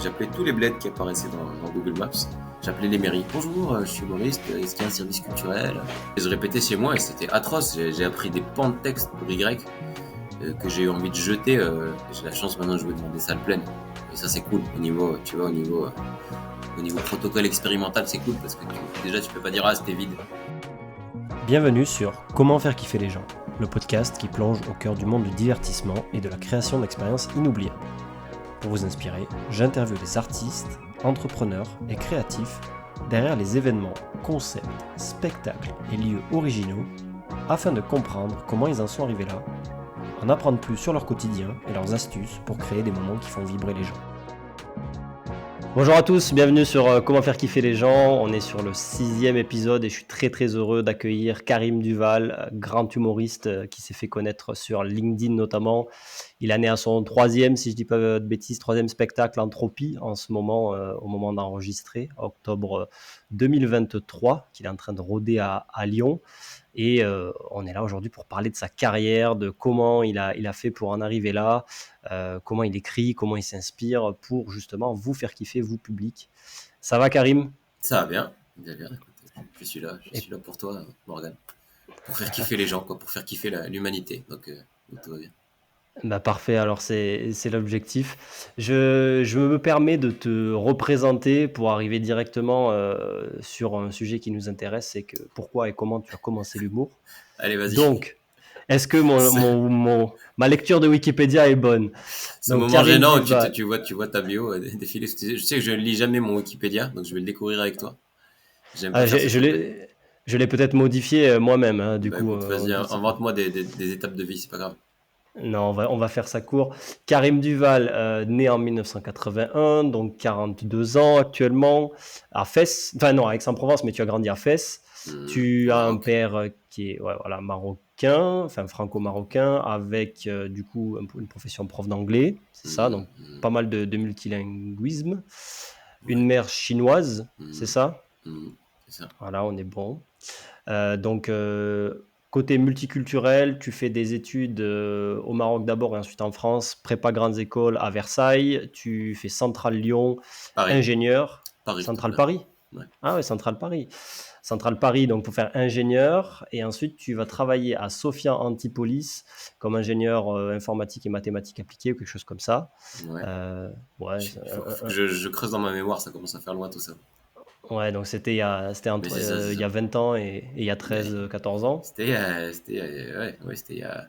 j'appelais tous les bleds qui apparaissaient dans Google Maps. J'appelais les mairies. Bonjour, je suis humoriste, est-ce qu'il y a un service culturel? Et je répétais chez moi et c'était atroce. J'ai appris des pans de texte pour Y que j'ai eu envie de jeter. J'ai la chance maintenant de jouer devant des salles pleines. Et ça, c'est cool. Au niveau, tu vois, au niveau protocole expérimental, c'est cool parce que déjà, tu peux pas dire ah, c'était vide. Bienvenue sur Comment faire kiffer les gens, le podcast qui plonge au cœur du monde du divertissement et de la création d'expériences inoubliables. Pour vous inspirer, j'interviewe des artistes, entrepreneurs et créatifs derrière les événements, concepts, spectacles et lieux originaux afin de comprendre comment ils en sont arrivés là, en apprendre plus sur leur quotidien et leurs astuces pour créer des moments qui font vibrer les gens. Bonjour à tous, bienvenue sur Comment faire kiffer les gens. On est sur le 6e épisode et je suis très heureux d'accueillir Karim Duval, grand humoriste qui s'est fait connaître sur LinkedIn notamment. Il en est à son 3e, si je ne dis pas de bêtises, 3e spectacle Entropie en ce moment, au moment d'enregistrer, octobre 2023, qu'il est en train de rôder à Lyon. Et on est là aujourd'hui pour parler de sa carrière, de comment il a fait pour en arriver là, comment il écrit, comment il s'inspire pour justement vous faire kiffer, vous public. Ça va Karim? Ça va bien. Écoute, je suis là pour toi, Morgan. Pour faire kiffer les gens, quoi, pour faire kiffer l'humanité. Donc tout va bien. Bah parfait, alors c'est l'objectif. Je me permets de te représenter pour arriver directement sur un sujet qui nous intéresse, c'est que pourquoi et comment tu as commencé l'humour. Allez, vas-y. Donc, est-ce que ma lecture de Wikipédia est bonne? Ce Donc, moment Karim gênant où Duval. tu vois ta bio défiler. Je sais que je ne lis jamais mon Wikipédia, donc je vais le découvrir avec toi. J'aime pas Ah, faire ce truc-là. je l'ai peut-être modifié moi-même, hein, du Bah coup, écoute, vas-y, c'est pas. invente-moi des étapes de vie, c'est pas grave. Non, on va faire ça court. Karim Duval, né en 1981, donc 42 ans actuellement, à Fès. Enfin non, à Aix-en-Provence, mais tu as grandi à Fès. Tu Au as un Maroc. père qui est voilà, marocain, enfin franco-marocain, avec du coup une profession prof d'anglais, c'est ça, donc pas mal de multilinguisme. Une Ouais. mère chinoise, c'est ça? C'est ça. Voilà, on est bon. Donc, côté multiculturel, tu fais des études au Maroc d'abord et ensuite en France, prépa grandes écoles à Versailles. Tu fais Centrale Lyon, Paris. ingénieur. Paris, tout Centrale plein. Paris? Ouais. Ah ouais, Centrale Paris. Centrale Paris, donc pour faire ingénieur. Et ensuite, tu vas travailler à Sophia Antipolis comme ingénieur informatique et mathématiques appliquées ou quelque chose comme ça. Ouais. Ouais, Faut que je creuse dans ma mémoire, ça commence à faire loin tout ça. ouais, donc c'était Mais entre c'est ça, c'est il ça. y a 20 ans et il y a Mais 13-14 ans. c'était il y a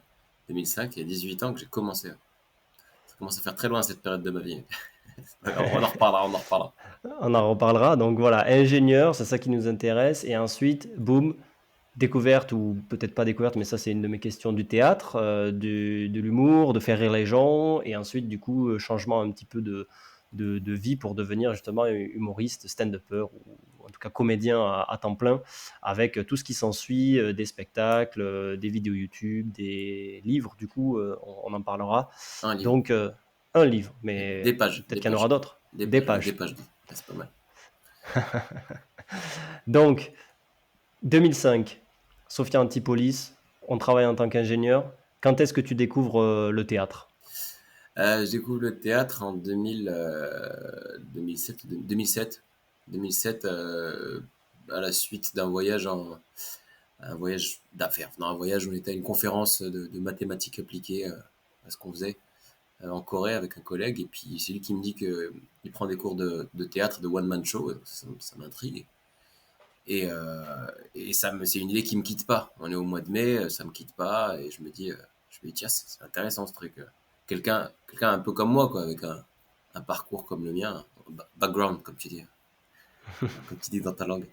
2005, il y a 18 ans que j'ai commencé. Ça commence à faire très loin cette période de ma vie. On en reparlera, on en reparlera. On en reparlera. Donc voilà, ingénieur, c'est ça qui nous intéresse. Et ensuite, boum, découverte, ou peut-être pas découverte, mais ça c'est une de mes questions du théâtre, de l'humour, de faire rire les gens. Et ensuite, du coup, changement un petit peu de vie pour devenir justement humoriste, stand-upper, ou en tout cas comédien à temps plein, avec tout ce qui s'ensuit, des spectacles, des vidéos YouTube, des livres. Du coup, on en parlera. Un livre. Donc, un livre, mais Des pages, peut-être qu'il y en aura d'autres. Des ouais, des pages. pages. Ouais, c'est pas mal. Donc, 2005, Sophia Antipolis, on travaille en tant qu'ingénieur. Quand est-ce que tu découvres le théâtre? Je découvre le théâtre en 2007, 2007, 2007 à la suite d'un voyage un voyage d'affaires, non, un voyage où on était à une conférence de mathématiques appliquées à ce qu'on faisait en Corée avec un collègue, et puis c'est lui qui me dit que il prend des cours de théâtre, de one man show, ça m'intrigue. Et c'est une idée qui me quitte pas. On est au mois de mai, ça me quitte pas, et je me dis tiens, c'est intéressant ce truc. Quelqu'un un peu comme moi, quoi, avec un parcours comme le mien, background comme tu dis dans ta langue,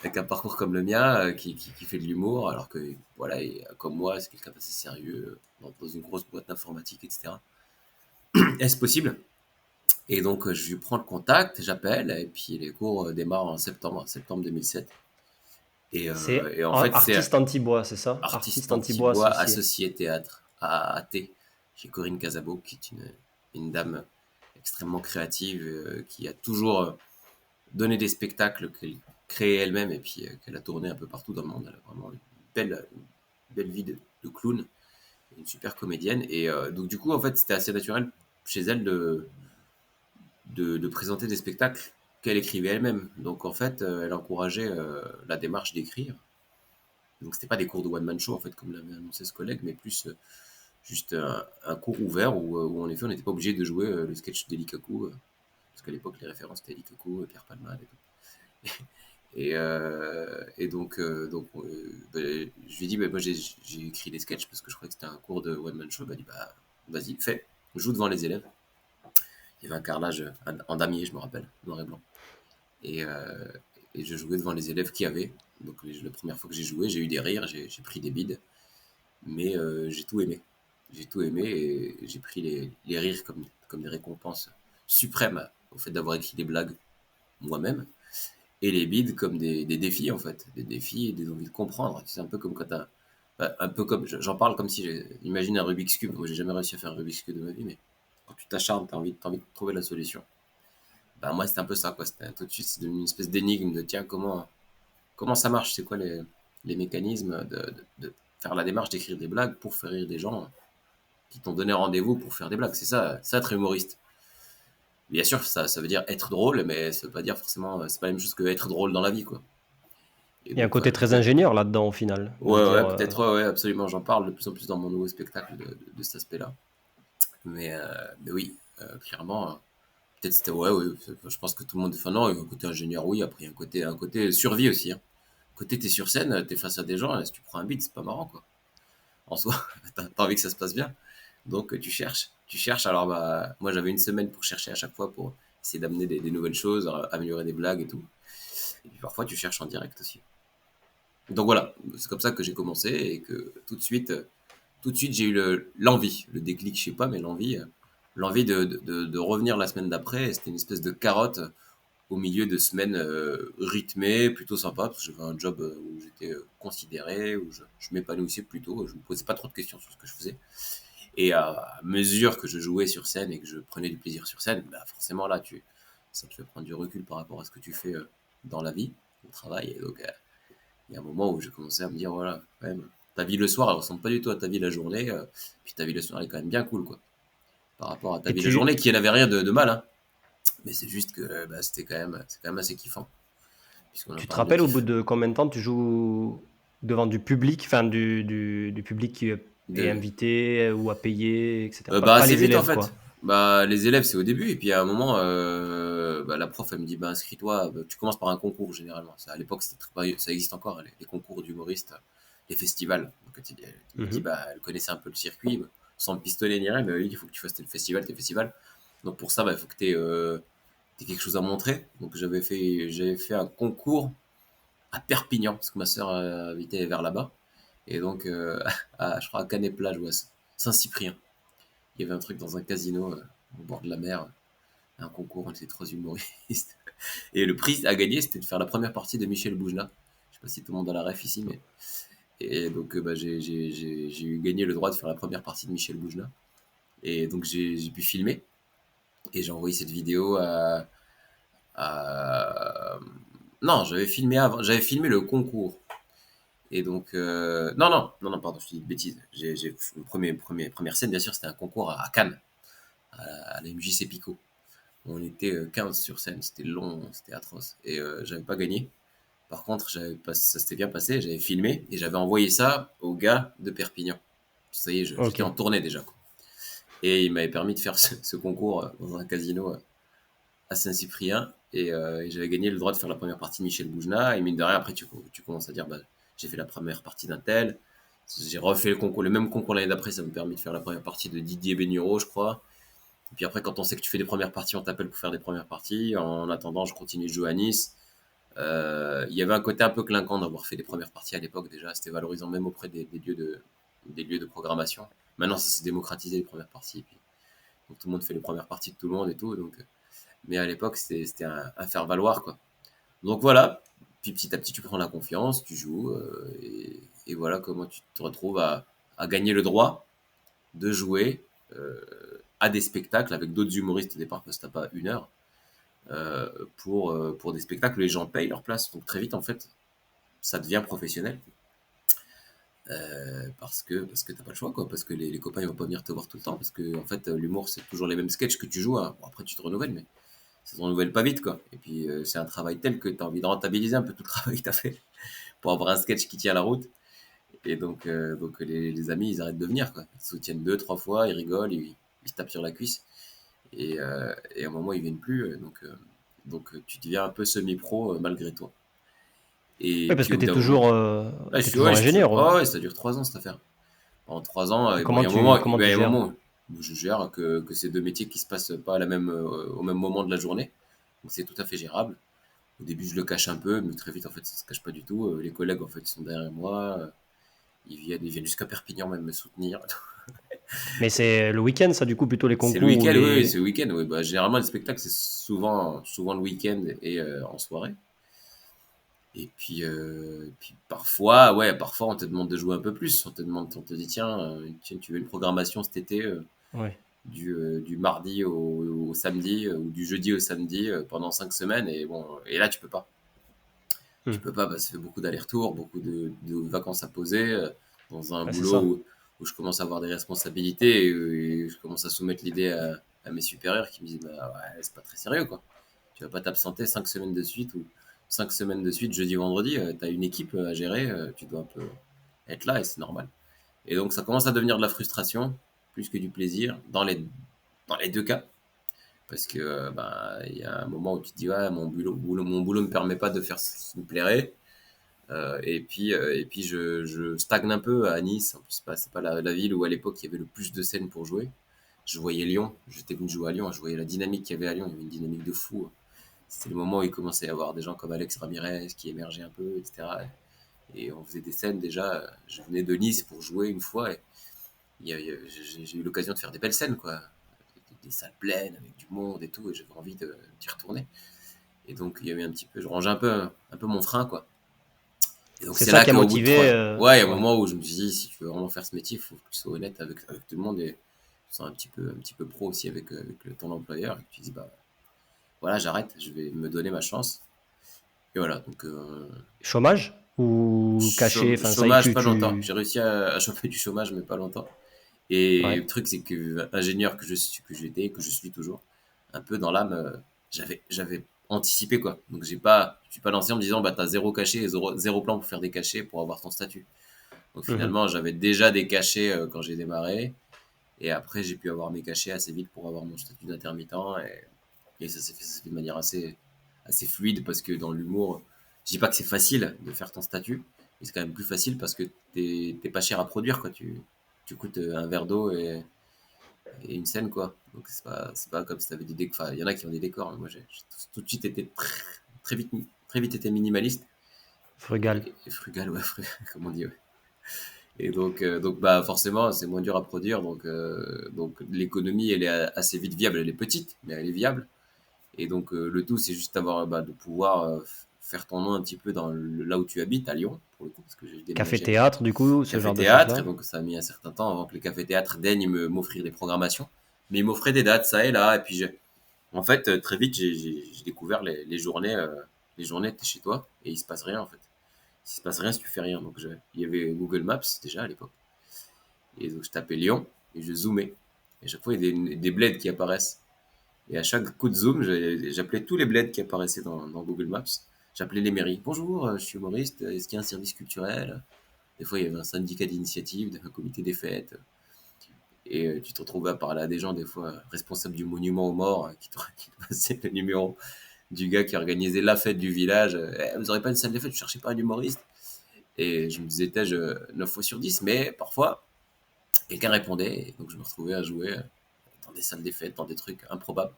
avec un parcours comme le mien qui fait de l'humour, alors que voilà, comme moi, c'est quelqu'un d'assez sérieux dans une grosse boîte d'informatique, etc. Est-ce possible? Et donc je lui prends le contact, j'appelle, et puis les cours démarrent en septembre 2007. C'est Et en fait, c'est artiste anti-bois, c'est ça? artiste Artiste anti-bois anti-bois associé. associé théâtre à AT, chez Corinne Casabo, qui est une dame extrêmement créative, qui a toujours donné des spectacles qu'elle créait elle-même et puis qu'elle a tourné un peu partout dans le monde. Elle a vraiment une belle vie de clown, une super comédienne. Et donc du coup, en fait, c'était assez naturel chez elle de présenter des spectacles qu'elle écrivait elle-même. Donc en fait, elle encourageait la démarche d'écrire. Donc c'était pas des cours de one-man show en fait, comme l'avait annoncé ce collègue, mais plus juste un cours ouvert où en effet on n'était pas obligé de jouer le sketch d'Eli Kaku, parce qu'à l'époque les références c'était Eli Kaku, Pierre Palmade et tout. Et donc je lui ai dit, bah, moi j'ai écrit des sketchs parce que je croyais que c'était un cours de one-man show. Il m'a dit, bah vas-y, fais, joue devant les élèves. Il y avait un carrelage en damier, je me rappelle, noir et blanc. Et, euh, et je jouais devant les élèves qui avaient. Donc la première fois que j'ai joué, j'ai eu des rires, j'ai pris des bides, mais j'ai tout aimé. J'ai tout aimé et j'ai pris les rires comme des récompenses suprêmes au fait d'avoir écrit des blagues moi-même, et les bides comme des défis en fait, des défis et des envies de comprendre. C'est un peu comme quand t'as, bah, un peu comme, j'en parle comme si, imagine un Rubik's Cube. Moi j'ai jamais réussi à faire un Rubik's Cube de ma vie, mais quand tu t'acharnes, t'as envie de trouver la solution. Bah moi c'était un peu ça quoi, c'était tout de suite c'est devenu une espèce d'énigme de tiens comment ça marche, c'est quoi les mécanismes de faire la démarche d'écrire des blagues pour faire rire des gens qui t'ont donné rendez-vous pour faire des blagues. C'est ça être humoriste. Bien sûr, ça veut dire être drôle, mais ça veut pas dire forcément, c'est pas la même chose que être drôle dans la vie, quoi. Et Il y a un donc, côté voilà, très ingénieur là-dedans au final, de se ouais, dire ouais, peut-être, ouais, absolument. J'en parle de plus en plus dans mon nouveau spectacle de cet aspect-là. Mais oui, clairement, peut-être c'était, ouais, ouais, je pense que tout le monde, enfin non, il y a un côté ingénieur, oui, après il y a un côté survie aussi, hein. Côté, t'es sur scène, t'es face à des gens, et si tu prends un beat, c'est pas marrant, quoi. En soi, t'as envie que ça se passe bien. Donc tu cherches. Alors bah moi j'avais une semaine pour chercher à chaque fois pour essayer d'amener des nouvelles choses, améliorer des blagues et tout. Et puis parfois tu cherches en direct aussi. Donc voilà, c'est comme ça que j'ai commencé et que tout de suite j'ai eu l'envie, le déclic, je sais pas, mais l'envie de revenir la semaine d'après. C'était une espèce de carotte au milieu de semaines rythmées, plutôt sympa, parce que j'avais un job où j'étais considéré, où je m'épanouissais plutôt, je me posais pas trop de questions sur ce que je faisais. Et à mesure que je jouais sur scène et que je prenais du plaisir sur scène, bah forcément là, ça te fait prendre du recul par rapport à ce que tu fais dans la vie, au travail. Et donc, il y a un moment où j'ai commencé à me dire, voilà, quand même, ta vie le soir, elle ressemble pas du tout à ta vie la journée. Puis ta vie le soir, elle est quand même bien cool, quoi. Par rapport à ta et vie la tu, journée, qui n'avait rien de mal, hein. Mais c'est juste que bah, c'est quand même assez kiffant, puisqu'on en tu te parle de rappelles au bout kiff. de combien de temps tu joues devant du public, enfin du public qui est De, invité ou à payer, etc. Pas, Bah, pas assez les vite en élèves fait. quoi. Bah, les élèves, c'est au début. Et puis à un moment, bah, la prof, elle me dit, bah, inscris-toi. Bah, tu commences par un concours généralement. À l'époque, ça existe encore, les concours d'humoristes, les festivals. Donc, elle m'a dit, Mhm. bah, elle connaissait un peu le circuit, bah, sans me pistonner ni rien, mais elle m'a dit, il faut que tu fasses tes festivals. Donc pour ça, bah, il faut que tu aies quelque chose à montrer. Donc j'avais fait un concours à Perpignan, parce que ma sœur habitait vers là-bas. Et donc, je crois à Canet-Plage ou à Saint-Cyprien. Il y avait un truc dans un casino au bord de la mer, un concours entre les trois humoristes. Et le prix à gagner, c'était de faire la première partie de Michel Boujna. Je sais pas si tout le monde a la ref ici, mais. Et donc, bah, j'ai eu gagné le droit de faire la première partie de Michel Boujna. Et donc, j'ai pu filmer. Et j'ai envoyé cette vidéo à... Non, j'avais filmé avant. J'avais filmé le concours. Et donc, non, pardon, je dis une bêtise. Première scène, bien sûr, c'était un concours à Cannes, à la MJC Pico. On était 15 sur scène, c'était long, c'était atroce. Et j'avais pas gagné. Par contre, ça s'était bien passé, j'avais filmé et j'avais envoyé ça au gars de Perpignan. Ça y est, Ok. j'étais en tournée déjà, quoi. Et il m'avait permis de faire ce concours dans un casino à Saint-Cyprien. Et j'avais gagné le droit de faire la première partie de Michel Boujna. Et mine de rien, après, tu commences à dire, bah, j'ai fait la première partie d'un tel. J'ai refait le même concours l'année d'après, ça m'a permis de faire la première partie de Didier Bénureau, je crois. Et puis après, quand on sait que tu fais des premières parties, on t'appelle pour faire des premières parties. En attendant, je continue de jouer à Nice. Il y avait un côté un peu clinquant d'avoir fait des premières parties à l'époque déjà. C'était valorisant même auprès des lieux de programmation. Maintenant, ça s'est démocratisé les premières parties. Puis, donc tout le monde fait les premières parties de tout le monde et tout. Donc, mais à l'époque, c'était un faire-valoir, quoi. Donc voilà. Puis petit à petit, tu prends la confiance, tu joues. Et voilà comment tu te retrouves à gagner le droit de jouer à des spectacles avec d'autres humoristes au départ, parce que t'as pas une heure, pour des spectacles où les gens payent leur place. Donc très vite, en fait, ça devient professionnel. Parce que t'as pas le choix, quoi. Parce que les copains, ils vont pas venir te voir tout le temps. Parce que, en fait, l'humour, c'est toujours les mêmes sketchs que tu joues, hein. Bon, après, tu te renouvelles, mais ça se renouvelle pas vite, quoi. Et puis, c'est un travail tel que tu as envie de rentabiliser un peu tout le travail que tu as fait pour avoir un sketch qui tient la route. Et donc les amis, ils arrêtent de venir, quoi. Ils se soutiennent 2, 3 fois, ils rigolent, ils se tapent sur la cuisse. Et à un moment, ils viennent plus. Donc tu deviens un peu semi-pro malgré toi. Et Oui, parce puis que au bout tu es d'un moment, toujours, là, t'es toujours ingénieur. oh, ouais, ça dure 3 ans cette affaire. En 3 ans, Et bon, il y a un moment, comment il y tu a un gères? moment où je gère que c'est deux métiers qui se passent pas au même moment de la journée. Donc c'est tout à fait gérable. Au début, je le cache un peu, mais très vite, en fait, ça se cache pas du tout. Les collègues, en fait, ils sont derrière moi. Ils viennent jusqu'à Perpignan même me soutenir. Mais c'est le week-end, ça, du coup, plutôt les C'est le concours ou week-end, oui, oui, les. c'est le week-end. Oui. Bah, généralement, les spectacles, c'est souvent le week-end et en soirée. Et puis parfois, ouais, parfois on te demande de jouer un peu plus. On te dit, tiens, tu veux une programmation cet été Ouais. du mardi au samedi ou du jeudi au samedi pendant 5 semaines. Et bon, et là, tu peux pas. Hmm. Tu peux pas parce que ça fait beaucoup d'allers-retours, beaucoup de vacances à poser dans un Ouais, c'est boulot ça. où je commence à avoir des responsabilités et je commence à soumettre l'idée à mes supérieurs qui me disent bah ouais, c'est pas très sérieux quoi. Tu vas pas t'absenter 5 semaines de suite ou 5 semaines de suite jeudi vendredi. Tu as une équipe à gérer, tu dois un peu être là et c'est normal. Et donc ça commence à devenir de la frustration plus que du plaisir dans les deux cas. Parce que bah, il y a un moment où tu te dis ouais mon boulot me permet pas de faire ce qui me plairait. Et puis je stagne un peu à Nice. En plus, c'est pas la ville où à l'époque il y avait le plus de scènes pour jouer. Je voyais Lyon, j'étais venu jouer à Lyon, je voyais la dynamique qu'il y avait à Lyon, il y avait une dynamique de fou. C'était le moment où il commençait à y avoir des gens comme Alex Ramirez qui émergeaient un peu, etc. Et on faisait des scènes déjà. Je venais de Nice pour jouer une fois et j'ai eu l'occasion de faire des belles scènes, quoi. Des salles pleines avec du monde et tout, et j'avais envie d'y retourner. Et donc il y avait un petit peu, je rangeais un peu mon frein, quoi. Et donc C'est c'est ça là qui a qu'au bout de motivé. 3 ouais, il y a un Ouais. moment où je me suis dit, si tu veux vraiment faire ce métier, il faut que tu sois honnête avec tout le monde et tu sois un petit peu pro aussi avec ton employeur. Et que tu dis, bah voilà, j'arrête, je vais me donner ma chance. Et voilà, donc Chômage ou caché. Enfin, ça y est, chômage, pas longtemps. tu. J'ai réussi à choper du chômage, mais pas longtemps. Et Ouais. le truc, c'est que ingénieur que j'étais, que je suis toujours, un peu dans l'âme, j'avais anticipé quoi. Donc je suis pas lancé en me disant, bah t'as zéro cachet et zéro plan pour faire des cachets pour avoir ton statut. Donc Mhm. finalement, j'avais déjà des cachets quand j'ai démarré. Et après, j'ai pu avoir mes cachets assez vite pour avoir mon statut d'intermittent. Et ça s'est fait de manière assez fluide parce que dans l'humour, je dis pas que c'est facile de faire ton statut, mais c'est quand même plus facile parce que t'es pas cher à produire, quoi. Tu coûtes un verre d'eau et une scène, quoi. Donc c'est pas comme si t'avais des décors. Enfin, il y en a qui ont des décors, mais moi j'ai tout de suite été très vite été minimaliste Frugal. et frugal, ouais, comme on dit, ouais. Et donc bah forcément c'est moins dur à produire, donc l'économie elle est assez vite viable, elle est petite mais elle est viable. Et donc le tout c'est juste avoir bah, de pouvoir faire ton nom un petit peu là où tu habites à Lyon pour le coup parce que j'ai déménagé. Café-théâtre, du coup, ce Café genre de théâtre et choses-là. donc ça a mis un certain temps avant que les cafés théâtres daignent m'offrir des programmations, mais ils m'offraient des dates ça et là et puis en fait très vite j'ai découvert les journées t'es chez toi et il se passe rien en fait. Il se passe rien si tu fais rien. Donc il y avait Google Maps déjà à l'époque. Et donc je tapais Lyon et je zoomais. Et à chaque fois, il y a des bleds qui apparaissent. Et à chaque coup de zoom, j'appelais tous les bleds qui apparaissaient dans Google Maps. J'appelais les mairies. Bonjour, je suis humoriste. Est-ce qu'il y a un service culturel? Des fois, il y avait un syndicat d'initiative, un comité des fêtes. Et tu te retrouvais à parler à des gens, des fois responsables du monument aux morts, qui te passaient le numéro du gars qui organisait la fête du village. Vous n'aurez pas une salle de fête, je cherchais pas un humoriste. Et je me disais, 9 fois sur 10, mais parfois, quelqu'un répondait, et donc je me retrouvais à jouer dans des salles des fêtes, dans des trucs improbables.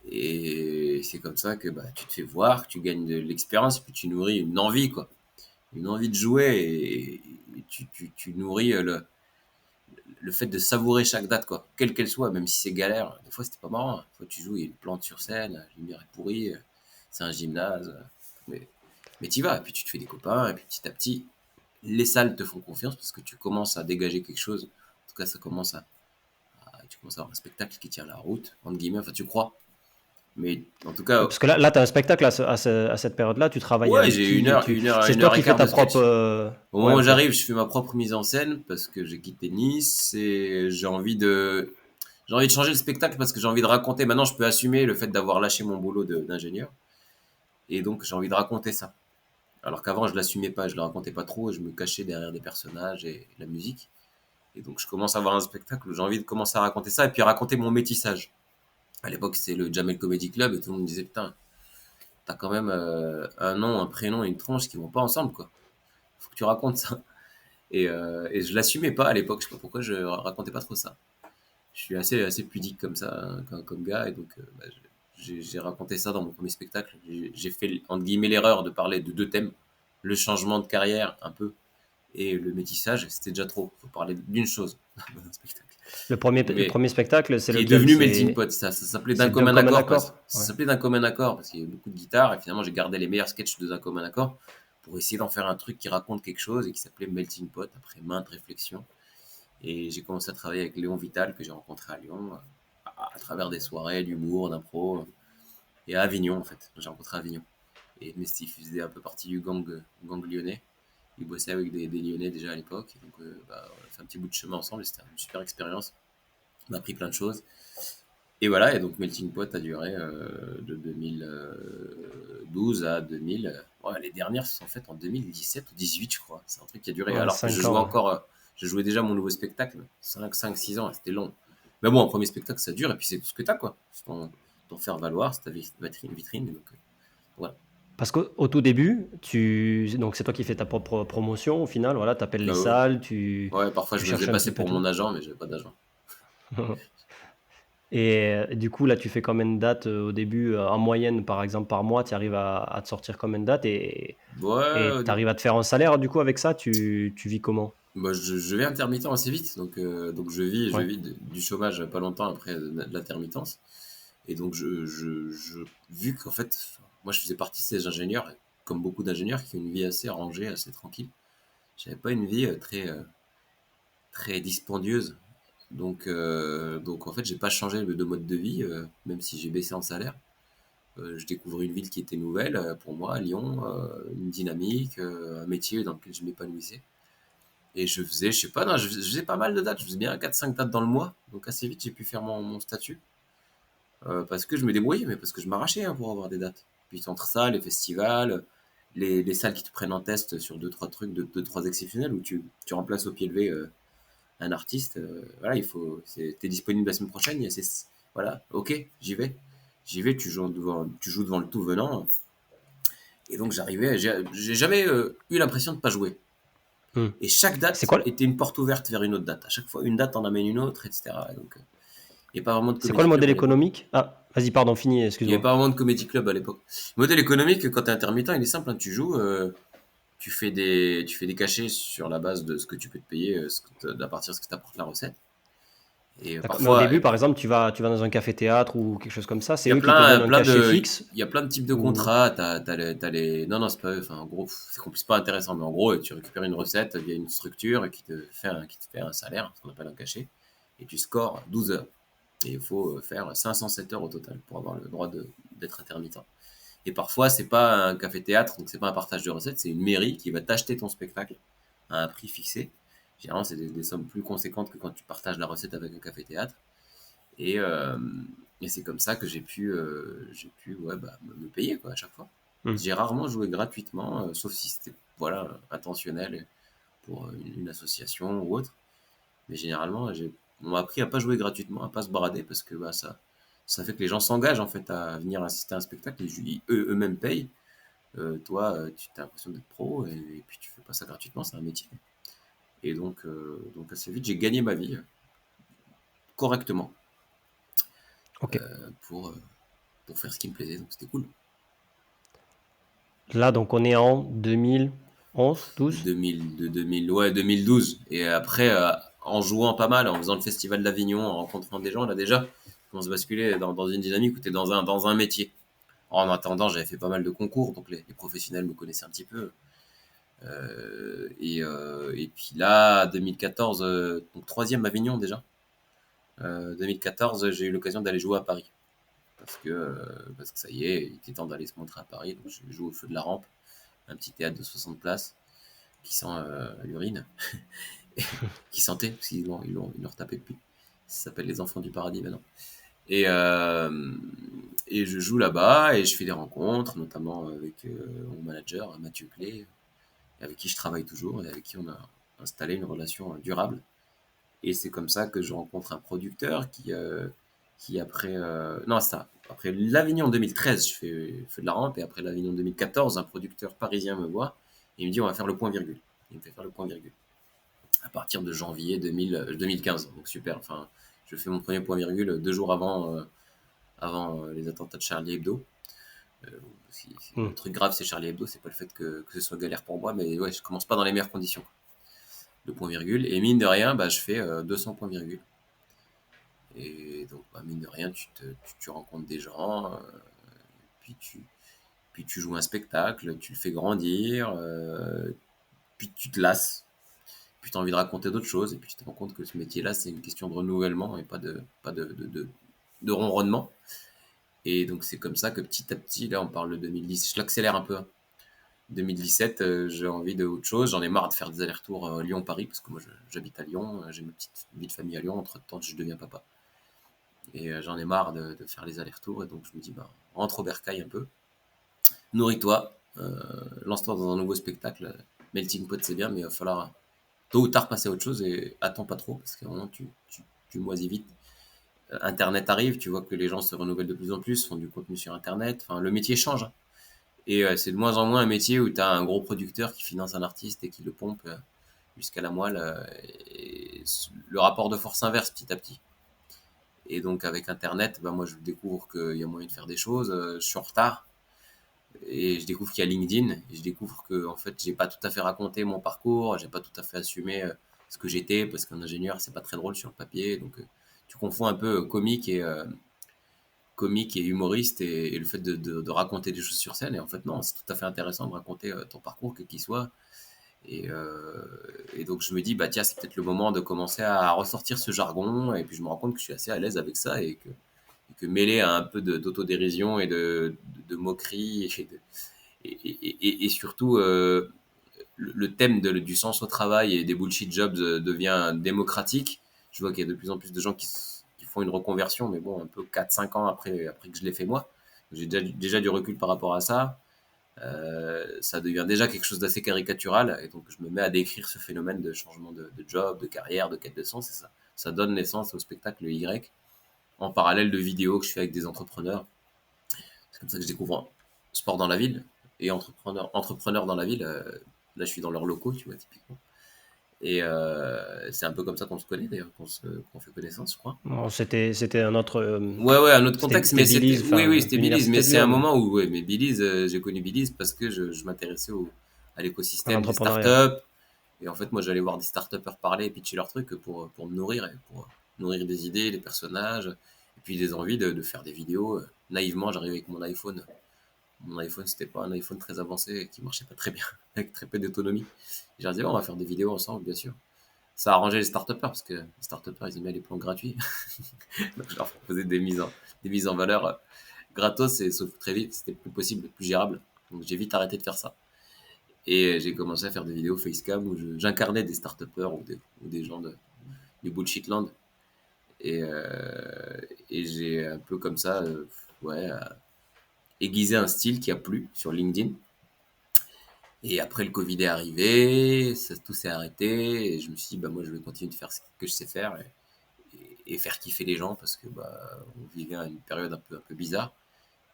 Et c'est comme ça que bah, tu te fais voir, que tu gagnes de l'expérience, puis tu nourris une envie, quoi. Une envie de jouer, et tu nourris le fait de savourer chaque date, quoi. Quelle qu'elle soit, même si c'est galère. Des fois, c'était pas marrant. Des fois, tu joues, il y a une plante sur scène, la lumière est pourrie, c'est un gymnase. Mais tu y vas, et puis tu te fais des copains, et puis petit à petit, les salles te font confiance parce que tu commences à dégager quelque chose. En tout cas, tu commences à avoir un spectacle qui tient la route, entre guillemets, enfin tu crois. Mais en tout cas, Parce que là tu as un spectacle à cette période-là, tu travailles ouais, avec j'ai une qui heure, une heure, c'est une toi heure et qui fais quart ta de propre. sketch. Au moment Ouais, où ok. j'arrive, je fais ma propre mise en scène parce que j'ai quitté Nice et j'ai envie j'ai envie de changer le spectacle parce que j'ai envie de raconter. Maintenant, je peux assumer le fait d'avoir lâché mon boulot d'ingénieur. Et donc, j'ai envie de raconter ça. Alors qu'avant, je l'assumais pas, je le racontais pas trop et je me cachais derrière des personnages et la musique. Et donc, je commence à avoir un spectacle où j'ai envie de commencer à raconter ça et puis raconter mon métissage. À l'époque, c'était le Jamel Comedy Club et tout le monde me disait, putain, t'as quand même un nom, un prénom et une tronche qui vont pas ensemble, quoi. Faut que tu racontes ça. Et je l'assumais pas à l'époque, je sais pas pourquoi je racontais pas trop ça. Je suis assez pudique comme ça, hein, comme gars, et donc bah, j'ai raconté ça dans mon premier spectacle. J'ai fait, entre guillemets, l'erreur de parler de deux thèmes, le changement de carrière, un peu, et le métissage, c'était déjà trop. Il faut parler d'une chose dans un spectacle. Le Mais premier spectacle, c'est qui est lequel? devenu Melting Pot, ça s'appelait D'un C'est d'un commun commun accord, accord. ça Ouais. s'appelait D'un commun accord, parce qu'il y avait beaucoup de guitares, et finalement j'ai gardé les meilleurs sketchs de D'un commun accord pour essayer d'en faire un truc qui raconte quelque chose et qui s'appelait Melting Pot, après maintes réflexions. Et j'ai commencé à travailler avec Léon Vital, que j'ai rencontré à Lyon, à travers des soirées d'humour, d'impro, et à Avignon, en fait. J'ai rencontré à Avignon. Et Messi faisait un peu partie du gang lyonnais. Il bossait avec des Lyonnais déjà à l'époque. Donc, bah, on a fait un petit bout de chemin ensemble. C'était une super expérience. On a appris plein de choses. Et voilà, et donc Melting Pot a duré de 2012 à 2000. Ouais, les dernières se sont faites en 2017 ou 2018, je crois. C'est un truc qui a duré. Ouais, Alors que je 5 jouais ans. Ouais. encore, je jouais déjà mon nouveau spectacle, 6 ans, c'était long. Mais bon, un premier spectacle, ça dure, et puis c'est tout ce que t'as, quoi. C'est ton faire valoir, c'est ta vitrine. Donc, voilà. Parce qu'au tout début, donc c'est toi qui fais ta propre promotion au final. Voilà, tu appelles les Ouais, salles, tu, ouais, parfois tu je me faisais cherches un petit passer peu pour tout. mon agent, mais j'avais pas d'agent. Et du coup, là, tu fais combien de dates au début en moyenne, par exemple, par mois, tu arrives à te sortir combien de dates et Ouais, tu arrives à te faire un salaire du coup avec ça, tu vis comment? moi, je vais intermittent assez vite, donc je Ouais. vis du chômage pas longtemps après de l'intermittence. Et donc, vu qu'en fait, moi, je faisais partie de ces ingénieurs, comme beaucoup d'ingénieurs, qui ont une vie assez rangée, assez tranquille. J'avais pas une vie très dispendieuse. Donc, en fait, j'ai pas changé de mode de vie, même si j'ai baissé en salaire. Je découvrais une ville qui était nouvelle pour moi, Lyon, une dynamique, un métier dans lequel je m'épanouissais. Et je faisais, je sais pas, non, je faisais pas mal de dates. Je faisais bien 4 5 dates dans le mois. Donc, assez vite, j'ai pu faire mon statut. Parce que je me débrouillais, mais parce que je m'arrachais hein, pour avoir des dates. Puis entre ça, les festivals, les salles qui te prennent en test sur deux trois trucs, deux trois exceptionnels, où tu remplaces au pied levé un artiste. Voilà, t'es disponible la semaine prochaine. Voilà, ok, j'y vais. J'y vais, tu joues devant le tout venant. Et donc j'arrivais, j'ai jamais eu l'impression de pas jouer. Hmm. Et chaque C'est date quoi, était une porte ouverte vers une autre date. À chaque fois, une date en amène une autre, etc. Et donc, il n'y a pas vraiment de c'est quoi comédie le club modèle à l'époque. économique? Ah, vas-y, pardon, fini, Il n'y avait excuse-moi. pas vraiment de comédie club à l'époque. Le modèle économique, quand tu es intermittent, il est simple. Hein, tu joues, tu fais des cachets sur la base de ce que tu peux te payer, à partir de ce que t'apporte la recette. Et D'accord. Mais au parfois, début, par exemple, tu vas dans un café-théâtre ou quelque chose comme ça, il c'est y a eux qui te donnent un plein cachet de, fixe il y a plein de types de ou... contrats. Non, non, c'est pas, enfin, en gros, c'est pas intéressant, mais en gros, tu récupères une recette via une structure qui te fait un salaire, ce qu'on appelle un cachet, et tu scores 12 heures. Et il faut faire 507 heures au total pour avoir le droit d'être intermittent. Et parfois, c'est pas un café-théâtre, donc c'est pas un partage de recettes, c'est une mairie qui va t'acheter ton spectacle à un prix fixé. Généralement, c'est des sommes plus conséquentes que quand tu partages la recette avec un café-théâtre. Et, euh, et c'est comme ça que j'ai pu ouais, bah, me payer quoi, à chaque fois. Hmm. J'ai rarement joué gratuitement, sauf si c'était voilà, intentionnel pour une association ou autre. Mais généralement, on m'a appris à pas jouer gratuitement, à pas se brader, parce que bah, ça fait que les gens s'engagent en fait à venir assister à un spectacle. Eux-mêmes payent. Toi, tu as l'impression d'être pro, et puis tu fais pas ça gratuitement, c'est un métier. Et donc assez vite, j'ai gagné ma vie correctement Ok. pour, euh, pour faire ce qui me plaisait, donc c'était cool. Là, donc on est en 2011, 12. 2000, ouais, 2012. Et après, en jouant pas mal, en faisant le festival d'Avignon, en rencontrant des gens, là déjà, on se basculait dans une dynamique où tu es dans un métier. En attendant, j'avais fait pas mal de concours, donc les professionnels me connaissaient un petit peu. Et puis là, 2014, donc troisième Avignon déjà. 2014, j'ai eu l'occasion d'aller jouer à Paris. Parce que ça y est, il était temps d'aller se montrer à Paris. Donc je joue au Feu de la Rampe, un petit théâtre de 60 places qui sent l'urine, qui sentait, parce qu'ils l'ont retapé depuis. Ça s'appelle Les Enfants du Paradis maintenant. Et, euh, et je joue là-bas et je fais des rencontres, notamment avec mon manager, Mathieu Clé, avec qui je travaille toujours et avec qui on a installé une relation durable. Et c'est comme ça que je rencontre un producteur qui après, non, ça, après l'Avignon 2013, fais de la rampe, et après l'Avignon 2014, un producteur parisien me voit et il me dit on va faire le point virgule. Il me fait faire le point virgule à partir de janvier 2015. Donc super. Enfin, je fais mon premier point virgule 2 jours avant les attentats de Charlie Hebdo. Le truc grave, c'est Charlie Hebdo, c'est pas le fait que ce soit galère pour moi, mais ouais, je commence pas dans les meilleures conditions. Le point virgule, et mine de rien, bah, je fais 200 points virgule. Et donc, bah, mine de rien, tu rencontres des gens, puis tu joues un spectacle, tu le fais grandir, puis tu te lasses, puis tu as envie de raconter d'autres choses, et puis tu te rends compte que ce métier-là, c'est une question de renouvellement et pas de ronronnement. Et donc, c'est comme ça que petit à petit, là, on parle de 2010, je l'accélère un peu, hein. 2017, j'ai envie de autre chose. J'en ai marre de faire des allers-retours Lyon-Paris, parce que moi, j'habite à Lyon, j'ai ma petite vie de famille à Lyon. Entre-temps, je deviens papa. Et j'en ai marre de faire les allers-retours. Et donc, je me dis, bah, rentre au bercail un peu. Nourris-toi. Lance-toi dans un nouveau spectacle. Melting Pot, c'est bien, mais il va falloir tôt ou tard passer à autre chose. Et attends pas trop, parce qu'à un moment, tu moisis vite. Internet arrive, tu vois que les gens se renouvellent de plus en plus, font du contenu sur Internet. Enfin, le métier change, hein. Et c'est de moins en moins un métier où tu as un gros producteur qui finance un artiste et qui le pompe jusqu'à la moelle. Et le rapport de force inverse petit à petit. Et donc avec Internet, bah, moi je découvre qu'il y a moyen de faire des choses. Je suis en retard et je découvre qu'il y a LinkedIn. Et je découvre que en fait j'ai pas tout à fait raconté mon parcours, j'ai pas tout à fait assumé ce que j'étais, parce qu'un ingénieur c'est pas très drôle sur le papier. Donc tu confonds un peu comique et humoriste et le fait de raconter des choses sur scène. Et en fait non, c'est tout à fait intéressant de raconter ton parcours, quel qu'il soit. Et donc je me dis, bah tiens, c'est peut-être le moment de commencer à ressortir ce jargon. Et puis je me rends compte que je suis assez à l'aise avec ça, et que mêlé à un peu d'autodérision et de moquerie, et surtout le thème du sens au travail et des bullshit jobs devient démocratique. Je vois qu'il y a de plus en plus de gens qui font une reconversion, mais bon, un peu 4-5 ans après que je l'ai fait moi. J'ai déjà du recul par rapport à ça. Ça devient déjà quelque chose d'assez caricatural, et donc je me mets à décrire ce phénomène de changement de job, de carrière, de quête de sens, et ça donne naissance au spectacle Y, en parallèle de vidéos que je fais avec des entrepreneurs. C'est comme ça que je découvre sport dans la ville et entrepreneur dans la ville. Là, je suis dans leurs locaux, tu vois, typiquement. Et c'est un peu comme ça qu'on se connaît, d'ailleurs, qu'on fait connaissance, je crois. Bon, c'était un autre. Ouais, un autre contexte, C'était mais c'était, Belize, oui, enfin, oui, c'était Belize, mais l'université de c'est un Lyon, mais moment où, ouais, mais Belize, j'ai connu Belize parce que je m'intéressais à à l'écosystème des l'entrepreneuriat. startups. Et en fait, moi, j'allais voir des startupeurs parler et pitcher leurs trucs pour me nourrir, et pour nourrir des idées, des personnages, et puis des envies de faire des vidéos. Naïvement, j'arrivais avec mon iPhone. Mon iPhone, c'était pas un iPhone très avancé qui marchait pas très bien, avec très peu d'autonomie. Et je leur disais, on va faire des vidéos ensemble, bien sûr. Ça a arrangé les startupeurs, parce que les startupeurs, ils aimaient les plans gratuits. Donc, je leur proposais des mises en valeur gratos, et sauf que très vite, c'était plus possible, plus gérable. Donc, j'ai vite arrêté de faire ça. Et j'ai commencé à faire des vidéos facecam où j'incarnais des start-upers ou des gens du bullshitland. Et j'ai un peu comme ça, ouais, aiguisé un style qui a plu sur LinkedIn. Et après, le Covid est arrivé, tout s'est arrêté, et je me suis dit, bah, moi, je vais continuer de faire ce que je sais faire, et faire kiffer les gens, parce que bah, on vivait à une période un peu bizarre.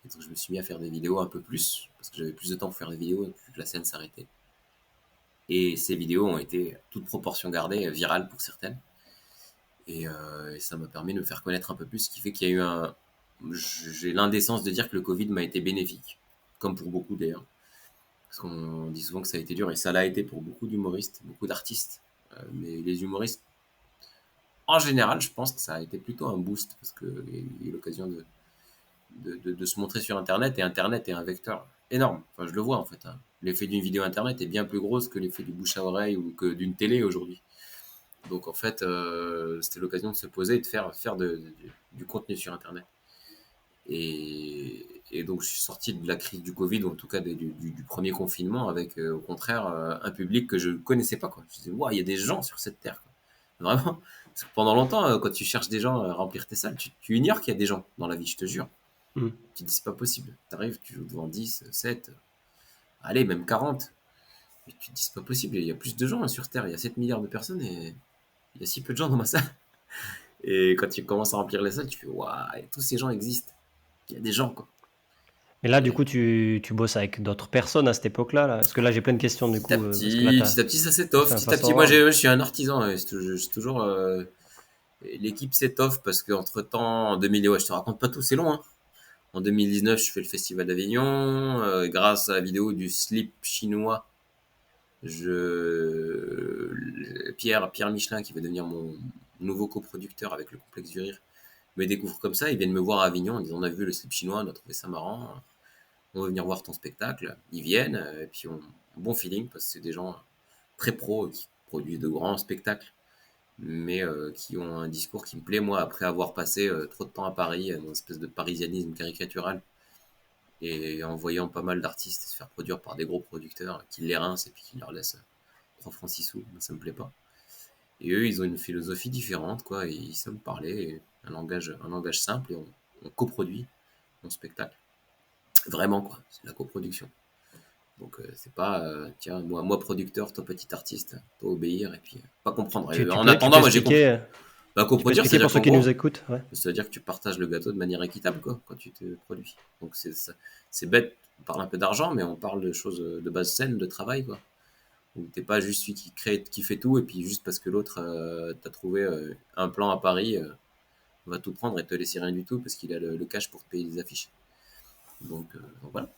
Et donc, je me suis mis à faire des vidéos un peu plus, parce que j'avais plus de temps pour faire des vidéos, vu que la scène s'arrêtait. Et ces vidéos ont été, toute proportion gardée, virales pour certaines. Et ça m'a permis de me faire connaître un peu plus, ce qui fait qu'il y a eu j'ai l'indécence de dire que le Covid m'a été bénéfique, comme pour beaucoup d'ailleurs. Parce qu'on dit souvent que ça a été dur, et ça l'a été pour beaucoup d'humoristes, beaucoup d'artistes. Mais les humoristes, en général, je pense que ça a été plutôt un boost, parce qu'il y a eu l'occasion de se montrer sur Internet, et Internet est un vecteur énorme. Enfin, je le vois en fait, hein. L'effet d'une vidéo Internet est bien plus gros que l'effet du bouche à oreille ou que d'une télé aujourd'hui. Donc en fait, c'était l'occasion de se poser et de faire du contenu sur Internet. Et donc je suis sorti de la crise du Covid, ou en tout cas du premier confinement, avec au contraire un public que je ne connaissais pas, quoi. Je me disais, waouh, il y a des gens sur cette terre, quoi. Vraiment. Parce que pendant longtemps, quand tu cherches des gens à remplir tes salles, tu ignores qu'il y a des gens dans la vie, je te jure. Hmm. Tu te dis, c'est pas possible. T'arrives, tu joues devant 10, 7, allez, même 40. Et tu te dis, c'est pas possible. Il y a plus de gens, hein, sur Terre. Il y a 7 milliards de personnes et il y a si peu de gens dans ma salle. Et quand tu commences à remplir les salles, tu fais, waouh, tous ces gens existent. Il y a des gens, quoi. Et là, du Et coup, tu bosses avec d'autres personnes à cette époque-là, là? Parce que là, j'ai plein de questions, du coup, parce que là, petit à petit, ça t'as s'étoffe. fait un Petit à fast petit, moi, forward. je suis un artisan. C'est toujours l'équipe s'étoffe parce qu'entre temps, en 2000, ouais, je te raconte pas tout, c'est long, hein. En 2019, je fais le Festival d'Avignon. Grâce à la vidéo du slip chinois, Pierre Michelin, qui va devenir mon nouveau coproducteur avec le Complexe du Rire, me découvre comme ça. Ils viennent me voir à Avignon en disant, on a vu le slip chinois, on a trouvé ça marrant. On veut venir voir ton spectacle. Ils viennent, et puis on bon feeling parce que c'est des gens très pros qui produisent de grands spectacles, mais qui ont un discours qui me plaît, moi, après avoir passé trop de temps à Paris, dans une espèce de parisianisme caricatural, et en voyant pas mal d'artistes se faire produire par des gros producteurs qui les rincent et puis qui leur laissent 3 francs 6 sous, ça me plaît pas. Et eux, ils ont une philosophie différente, quoi, et ils savent parler, et un langage simple, et on coproduit mon spectacle. Vraiment, quoi, c'est la coproduction. Donc c'est pas, tiens, moi producteur, toi petit artiste, toi obéir et puis pas comprendre. Et en Tu attendant, peux moi j'ai compris. expliquer, Bah, tu peux coproduire, expliquer c'est-à-dire pour ceux qu'en qui nous gros, écoutent, ouais. ça veut dire que tu partages le gâteau de manière équitable, quoi, quand tu te produis. Donc c'est bête, on parle un peu d'argent, mais on parle de choses de base saine, de travail, quoi. Où t'es pas juste celui qui crée, qui fait tout, et puis juste parce que l'autre t'a trouvé un plan à Paris, va tout prendre et te laisser rien du tout parce qu'il a le cash pour te payer les affiches. Donc voilà.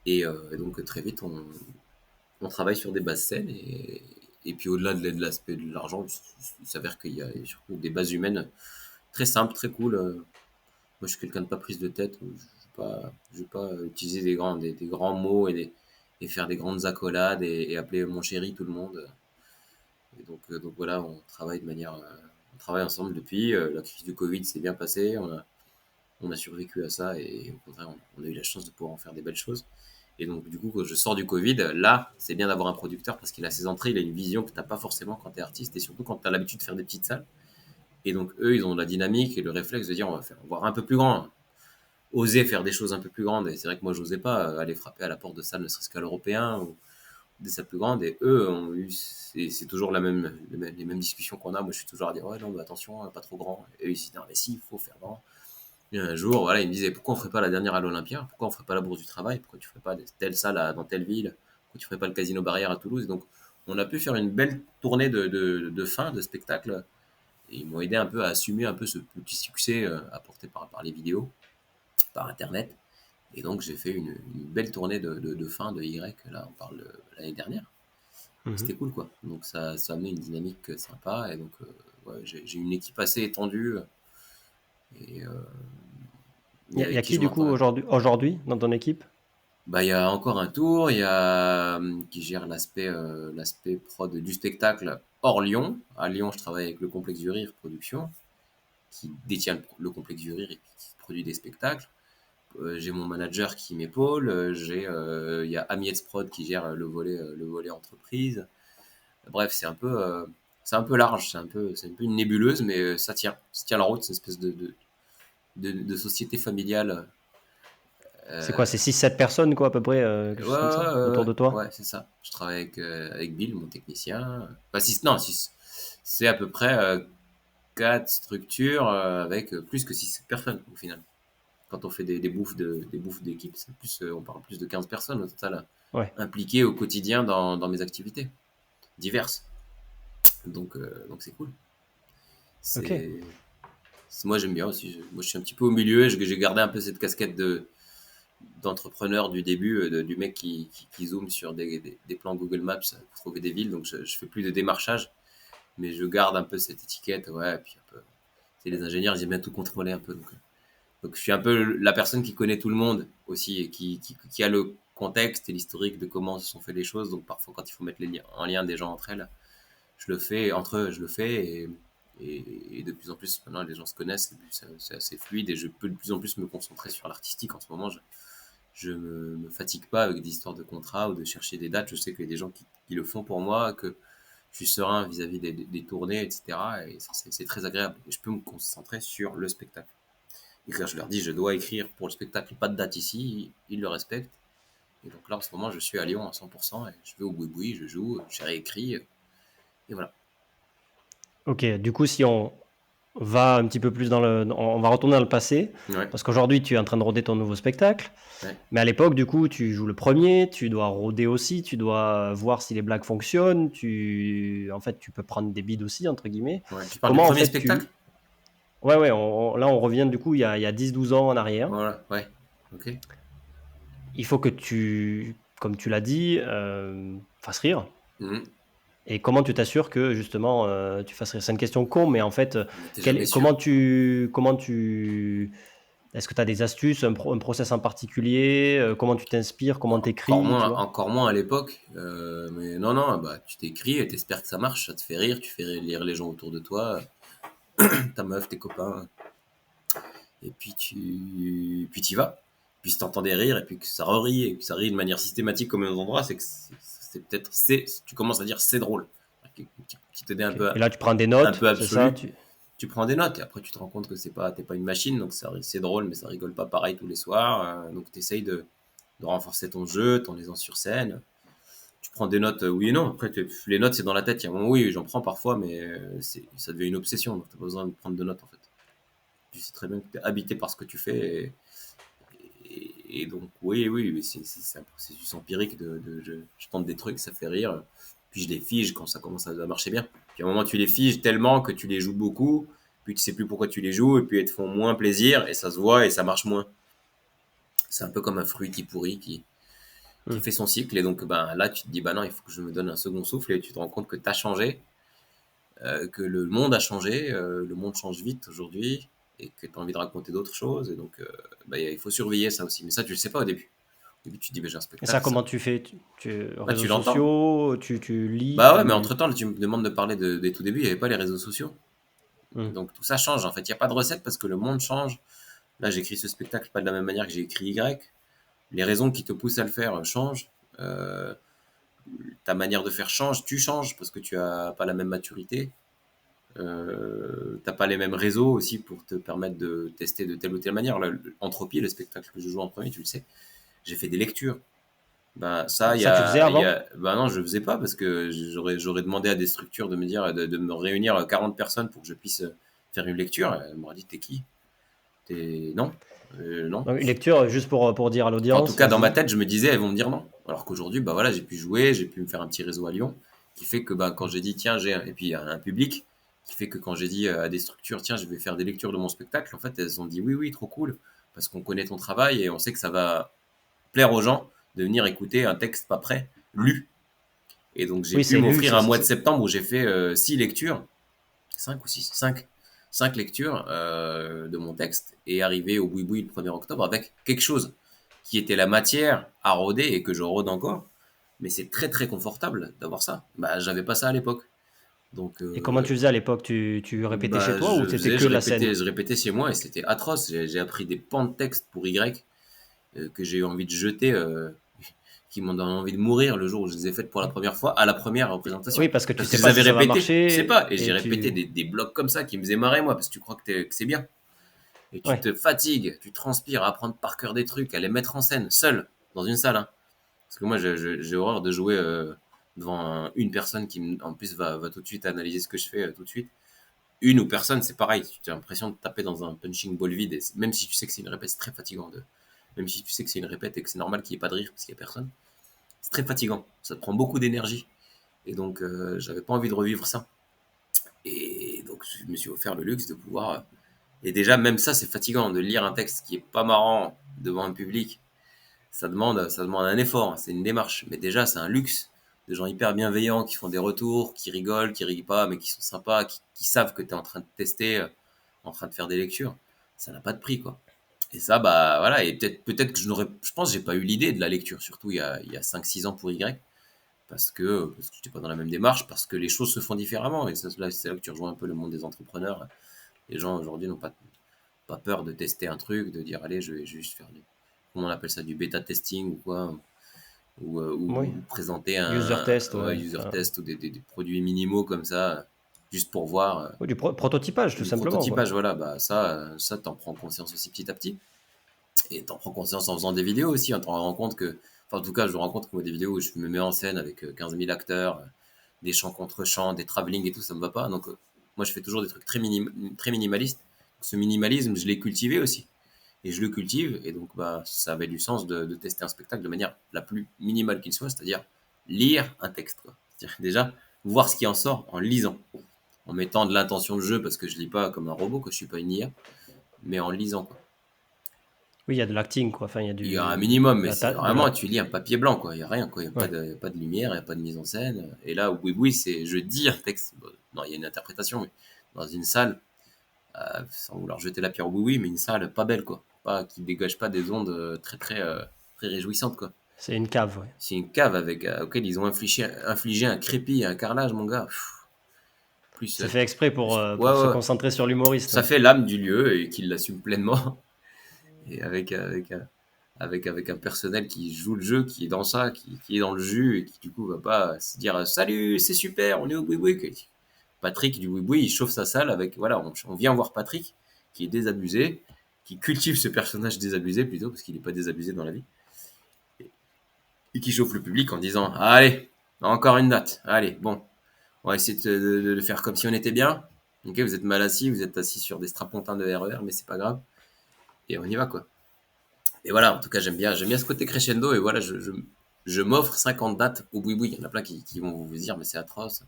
Et donc très vite, on travaille sur des bases saines et puis au-delà de l'aspect de l'argent, il s'avère qu'il y a surtout des bases humaines très simples, très cool. Moi, je suis quelqu'un de pas prise de tête. Je vais pas utiliser des grands mots et faire des grandes accolades et appeler mon chéri tout le monde. Et donc voilà, on travaille ensemble depuis. La crise du Covid s'est bien passée. On a survécu à ça et au contraire, on a eu la chance de pouvoir en faire des belles choses. Et donc, du coup, quand je sors du Covid, là, c'est bien d'avoir un producteur parce qu'il a ses entrées, il a une vision que tu n'as pas forcément quand tu es artiste et surtout quand tu as l'habitude de faire des petites salles. Et donc, eux, ils ont la dynamique et le réflexe de dire on va faire voir un peu plus grand, oser faire des choses un peu plus grandes. Et c'est vrai que moi, j'osais pas aller frapper à la porte de salles, ne serait-ce qu'à l'européen ou des salles plus grandes. Et eux ont eu, c'est toujours les mêmes discussions qu'on a. Moi, je suis toujours à dire ouais, non, mais attention, pas trop grand. Et eux, ils se disent non, mais si, il faut faire grand. Et un jour, voilà, il me disait pourquoi on ferait pas la dernière à l'Olympia, pourquoi on ferait pas la Bourse du Travail, pourquoi tu ferais pas telle salle dans telle ville, pourquoi tu ferais pas le Casino Barrière à Toulouse. Et donc, on a pu faire une belle tournée de fin de spectacle. Et ils m'ont aidé un peu à assumer un peu ce petit succès apporté par les vidéos, par Internet. Et donc, j'ai fait une belle tournée de fin de Y. Là, on parle de l'année dernière. Mhm. C'était cool, quoi. Donc, ça a amené une dynamique sympa. Et donc, ouais, j'ai une équipe assez étendue et Il y a avec qui qui, je du coup, m'entends. aujourd'hui, dans ton équipe? Bah, il y a encore un tour, il y a qui gère l'aspect prod du spectacle hors Lyon. À Lyon, je travaille avec le Complexe du Rire Production, qui détient le Complexe du Rire et qui produit des spectacles. J'ai mon manager qui m'épaule. Il y a Amiets Prod qui gère le volet entreprise. Bref, c'est un peu large, c'est un peu une nébuleuse, mais ça tient la route, c'est une espèce de société familiale. C'est quoi, Euh, c'est 6 7 personnes, quoi, à peu près, quelque Ouais, chose comme ça, autour de toi? ouais, c'est ça. Je travaille avec Bill, mon technicien. Enfin, 6, non, 6. C'est à peu près 4 structures avec plus que 6 personnes au final. Quand on fait des bouffes d'équipe, c'est plus, on parle plus de 15 personnes au total Ouais, impliquées au quotidien dans mes activités diverses. Donc c'est cool. ok. Moi j'aime bien aussi. Moi je suis un petit peu au milieu. J'ai gardé un peu cette casquette d'entrepreneur du début, du mec qui zoome sur des plans Google Maps pour trouver des villes. Donc, je fais plus de démarchage, mais je garde un peu cette étiquette. Ouais, et puis un peu, c'est les ingénieurs, ils aiment bien tout contrôler un peu. Donc je suis un peu la personne qui connaît tout le monde aussi et qui a le contexte et l'historique de comment se sont fait les choses. Donc, parfois, quand il faut mettre en lien des gens entre elles, je le fais, entre eux, je le fais. Et de plus en plus, maintenant, les gens se connaissent, et puis c'est assez fluide et je peux de plus en plus me concentrer sur l'artistique en ce moment. Je me fatigue pas avec des histoires de contrats ou de chercher des dates. Je sais qu'il y a des gens qui le font pour moi, que je suis serein vis-à-vis des tournées, etc. Et ça, c'est très agréable. Et je peux me concentrer sur le spectacle. Et quand je leur dis, je dois écrire pour le spectacle, pas de date ici, ils le respectent. Et donc là, en ce moment, je suis à Lyon à 100%, et je vais au boui-boui, je joue, j'ai réécrit, et voilà. Ok, du coup, si on va un petit peu plus on va retourner dans le passé, Ouais, parce qu'aujourd'hui, tu es en train de roder ton nouveau spectacle. ouais. Mais à l'époque, du coup, tu joues le premier, tu dois rôder aussi, tu dois voir si les blagues fonctionnent, en fait, tu peux prendre des bides aussi, entre guillemets. Ouais. Tu parles du Comment, en premier fait, spectacle? Ouais, ouais, là, on revient, du coup, il y a 10-12 ans en arrière. Voilà, ouais. Ok. Il faut que comme tu l'as dit, fasses rire. Mhm. Et comment tu t'assures que, justement, tu fasses rire? C'est une question con, mais en fait, Mais t'es jamais sûr. est-ce que tu as des astuces, un process en particulier? Comment tu t'inspires? Comment tu écris, tu vois? Encore moins à l'époque. Mais non, non, bah, tu t'écris et t'espères que ça marche, ça te fait rire, tu fais lire les gens autour de toi, ta meuf, tes copains. Et puis puis t'y vas. Puis si t'entends des rires et puis que ça rit et que ça rit de manière systématique comme aux endroits, c'est que tu commences à dire c'est drôle. Qui te dit Ok. Et là, tu prends des un notes, peu c'est ça? absolu. Tu prends des notes et après tu te rends compte que t'es pas une machine, donc c'est drôle, mais ça rigole pas pareil tous les soirs. Donc tu essayes de renforcer ton jeu, ton aisance sur scène. Tu prends des notes, oui et non. Après, les notes, c'est dans la tête. Il y a un moment, oui, j'en prends parfois, mais ça devient une obsession. Donc, tu pas besoin de prendre de notes, en fait. Tu sais très bien que tu es habité par ce que tu fais. Et donc, oui, oui, mais c'est un processus empirique je tente des trucs, ça fait rire. Puis je les fige quand ça commence à marcher bien. Puis à un moment, tu les figes tellement que tu les joues beaucoup. Puis tu sais plus pourquoi tu les joues. Et puis elles te font moins plaisir. Et ça se voit et ça marche moins. C'est un peu comme un fruit qui pourrit, qui Hmm. fait son cycle. Et donc, ben, là, tu te dis, bah non, il faut que je me donne un second souffle. Et tu te rends compte que tu as changé, que le monde a changé. Le monde change vite aujourd'hui. Et que tu as envie de raconter d'autres choses. Et donc, bah, il faut surveiller ça aussi. Mais ça, tu le sais pas au début. Au début, tu te dis, bah, j'ai un Et ça, spectacle. Ça. comment tu fais? Bah, Réseaux tu l'entends. sociaux, tu lis, Bah ouais, mais entre-temps, tu me demandes de parler des tout débuts. Il n'y avait pas les réseaux sociaux. Hmm. Donc, tout ça change. En fait, il n'y a pas de recette parce que le monde change. Là, j'écris ce spectacle pas de la même manière que j'ai écrit Y. Les raisons qui te poussent à le faire changent. Euh, Ta manière de faire change, tu changes parce que tu as pas la même maturité. T'as pas les mêmes réseaux aussi pour te permettre de tester de telle ou telle manière. Là, Entropie, le spectacle que je joue en premier, tu le sais, j'ai fait des lectures. Ben ça, Ça, tu faisais avant? ben non, je faisais pas parce que j'aurais demandé à des structures de me dire de me réunir 40 personnes pour que je puisse faire une lecture. Elle m'aurait dit t'es qui? Non, non. Donc, une lecture, juste pour dire à Enfin, en tout l'audience, cas, dans ma vas-y. tête, je me disais, elles vont me dire non. Alors qu'aujourd'hui, bah voilà, j'ai pu jouer, j'ai pu me faire un petit réseau à Lyon, qui fait que bah, quand j'ai dit, tiens, et puis il y a un public, qui fait que quand j'ai dit à des structures, tiens, je vais faire des lectures de mon spectacle, en fait, elles ont dit, oui, oui, trop cool, parce qu'on connaît ton travail et on sait que ça va plaire aux gens de venir écouter un texte pas prêt, lu. Et donc, j'ai Oui, pu c'est lu. m'offrir un mois de septembre où j'ai fait 6 lectures, 5 ou 6, 5 lectures de mon texte et arrivé au boui-boui le 1er octobre avec quelque chose qui était la matière à rôder et que je rôde encore. Mais c'est très très confortable d'avoir ça. Bah, j'avais pas ça à l'époque. Donc, Et comment tu faisais à l'époque? Tu répétais chez bah, toi ou c'était que la scène? je répétais chez moi et c'était atroce. J'ai appris des pans de texte pour Y que j'ai eu envie de jeter, qui m'ont donné envie de mourir le jour où je les ai faites pour la première fois, à la première représentation. Oui, parce que tu Parce que sais je les pas avais si ça va répétés, tu sais marcher pas. Et j'ai et répété tu. des blocs comme ça qui me faisaient marrer, moi, parce que tu crois que c'est bien. Et tu Ouais. te fatigues, tu transpires à apprendre par cœur des trucs, à les mettre en scène, seul, dans une salle. Hein. Parce que moi, j'ai horreur de jouer devant une personne qui, en plus, va tout de suite analyser ce que je fais tout de suite. Une ou personne, c'est pareil. Tu as l'impression de taper dans un punching ball vide. Et même si tu sais que c'est une répète, c'est très fatigant. Même si tu sais que c'est une répète et que c'est normal qu'il n'y ait pas de rire parce qu'il n'y a personne, c'est très fatigant. Ça te prend beaucoup d'énergie. Et donc, j'avais pas envie de revivre ça. Et donc, je me suis offert le luxe de pouvoir. Et déjà, même ça, c'est fatigant de lire un texte qui est pas marrant devant un public. Ça demande un effort, c'est une démarche. Mais déjà, c'est un luxe. Des gens hyper bienveillants qui font des retours, qui rigolent, qui rient pas, mais qui sont sympas, qui savent que tu es en train de tester, en train de faire des lectures. Ça n'a pas de prix, quoi. Et ça, bah voilà, et peut-être que je pense que j'ai pas eu l'idée de la lecture, surtout il y a 5-6 ans pour Y, parce que j'étais pas dans la même démarche, parce que les choses se font différemment. Et ça, là, c'est là que tu rejoins un peu le monde des entrepreneurs. Les gens aujourd'hui n'ont pas peur de tester un truc, de dire allez, je vais juste faire comment on appelle ça, du bêta testing ou quoi. Oui. ou présenter User test, ouais, ouais. user Enfin, test ou des produits minimaux comme ça, juste pour voir oui, du prototypage, tout du simplement, quoi. prototypage. Voilà, bah ça t'en prends conscience aussi petit à petit. Et t'en prends conscience en faisant des vidéos aussi. On t'en rend compte que, enfin, en tout cas, je me rends compte que moi, des vidéos où je me mets en scène avec 15 000 acteurs, des chants contre chants, des travelling et tout, ça me va pas. Donc, moi, je fais toujours des trucs très minimalistes. Ce minimalisme, je l'ai cultivé aussi. Et je le cultive. Et donc, bah, ça avait du sens de tester un spectacle de manière la plus minimale qu'il soit, c'est-à-dire lire un texte, quoi. C'est-à-dire déjà voir ce qui en sort en lisant, en mettant de l'intention de jeu parce que je lis pas comme un robot, que je suis pas une IA, mais en lisant, quoi. Oui, il y a de l'acting, quoi. Enfin, il y a Il y a un du minimum, mais la c'est ta de vraiment, la tu lis un papier blanc, quoi. Il n'y a rien, quoi. ouais. Il y a pas de lumière, il n'y a pas de mise en scène. Et là, oui, oui, c'est je dis un texte. Bon, non, il y a une interprétation, mais dans une salle, sans vouloir jeter la pierre au oui, oui, mais une salle pas belle, quoi. Pas, qui dégage pas des ondes très réjouissantes, quoi. C'est une cave, ouais. C'est une cave auquel ils ont infligé un crépi et un carrelage, mon gars. Plus, C'est fait exprès ouais, pour se ouais. concentrer sur l'humoriste, Ça ouais. fait l'âme du lieu et qu'il l'assume pleinement. Et avec un personnel qui joue le jeu, qui est dans ça, qui est dans le jus, et qui du coup va pas se dire salut, c'est super, on est au boui-boui. Patrick du boui-boui, il chauffe sa salle avec, voilà, on vient voir Patrick, qui est désabusé, qui cultive ce personnage désabusé plutôt, parce qu'il n'est pas désabusé dans la vie, et qui chauffe le public en disant allez, encore une date, allez, bon, on va essayer de le faire comme si on était bien. Ok, vous êtes mal assis, vous êtes assis sur des strapontins de RER, mais c'est pas grave, et on y va quoi. Et voilà, en tout cas, j'aime bien ce côté crescendo. Et voilà, je m'offre 50 dates au boui-boui. Il y en a plein qui vont vous dire, mais c'est atroce.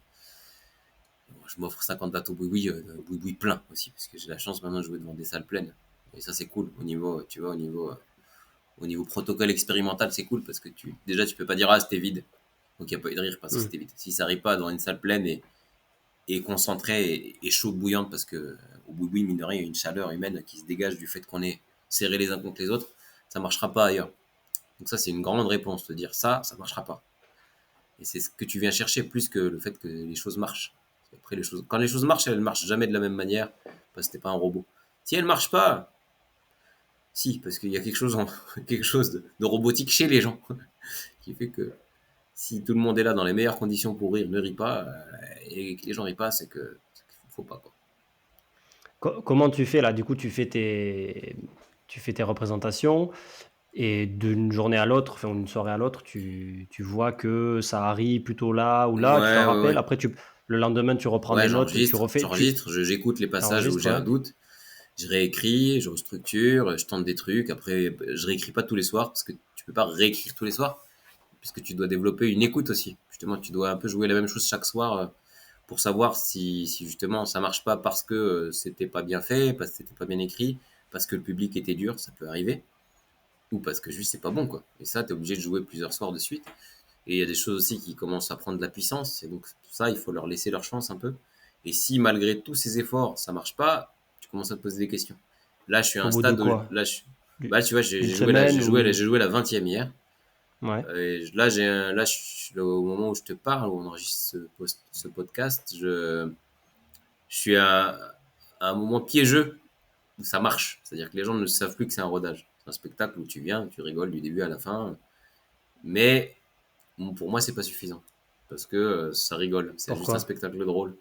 Je m'offre 50 dates au boui-boui, boui-boui plein aussi, parce que j'ai la chance maintenant de jouer devant des salles pleines. Et ça, c'est cool. Au niveau, tu vois, au niveau protocole expérimental, c'est cool parce que déjà, tu peux pas dire, ah, c'était vide. Donc, il n'y a pas eu de rire parce que Mmh. c'était vide. Si ça arrive pas dans une salle pleine et concentrée et chaude, bouillante, parce que au boui-boui, mine de rien, il y a une chaleur humaine qui se dégage du fait qu'on est serrés les uns contre les autres, ça marchera pas ailleurs. Donc ça, c'est une grande réponse. Te dire ça, ça marchera pas. Et c'est ce que tu viens chercher plus que le fait que les choses marchent. Après, quand les choses marchent, elles ne marchent jamais de la même manière parce que t'es pas un robot. Si elles ne marchent pas, si, parce qu'il y a quelque chose de robotique chez les gens qui fait que si tout le monde est là dans les meilleures conditions pour rire, ne rit pas, et que les gens rient pas, c'est que faut pas quoi. Comment tu fais là? Du coup, tu fais tes représentations et d'une journée à l'autre, enfin d'une soirée à l'autre, tu vois que ça arrive plutôt là ou là, tu t'en Ouais, ouais, rappelles. ouais. Après le lendemain, tu reprends Ouais, des notes et tu refais, j'écoute les tu passages où enregistres, j'ai un ouais. doute, je réécris, je restructure, je tente des trucs. Après, je réécris pas tous les soirs parce que tu peux pas réécrire tous les soirs puisque tu dois développer une écoute aussi. Justement, tu dois un peu jouer la même chose chaque soir pour savoir si justement ça marche pas parce que c'était pas bien fait, parce que c'était pas bien écrit, parce que le public était dur, ça peut arriver, ou parce que juste c'est pas bon quoi. Et ça, tu es obligé de jouer plusieurs soirs de suite. Et il y a des choses aussi qui commencent à prendre de la puissance, et donc ça, il faut leur laisser leur chance un peu. Et si malgré tous ces efforts, ça marche pas, tu commences à te poser des questions. Là, je suis à Au un bout de stade où, quoi? là, Du bah, tu vois, Une semaine ou j'ai joué la 20e hier. ouais. Et là, au moment où je te parle, où on enregistre ce podcast, je suis à un moment piégeux où ça marche. C'est-à-dire que les gens ne savent plus que c'est un rodage. C'est un spectacle où tu viens, tu rigoles du début à la fin. Mais bon, pour moi, c'est pas suffisant. Parce que ça rigole. C'est juste un Pourquoi? spectacle drôle.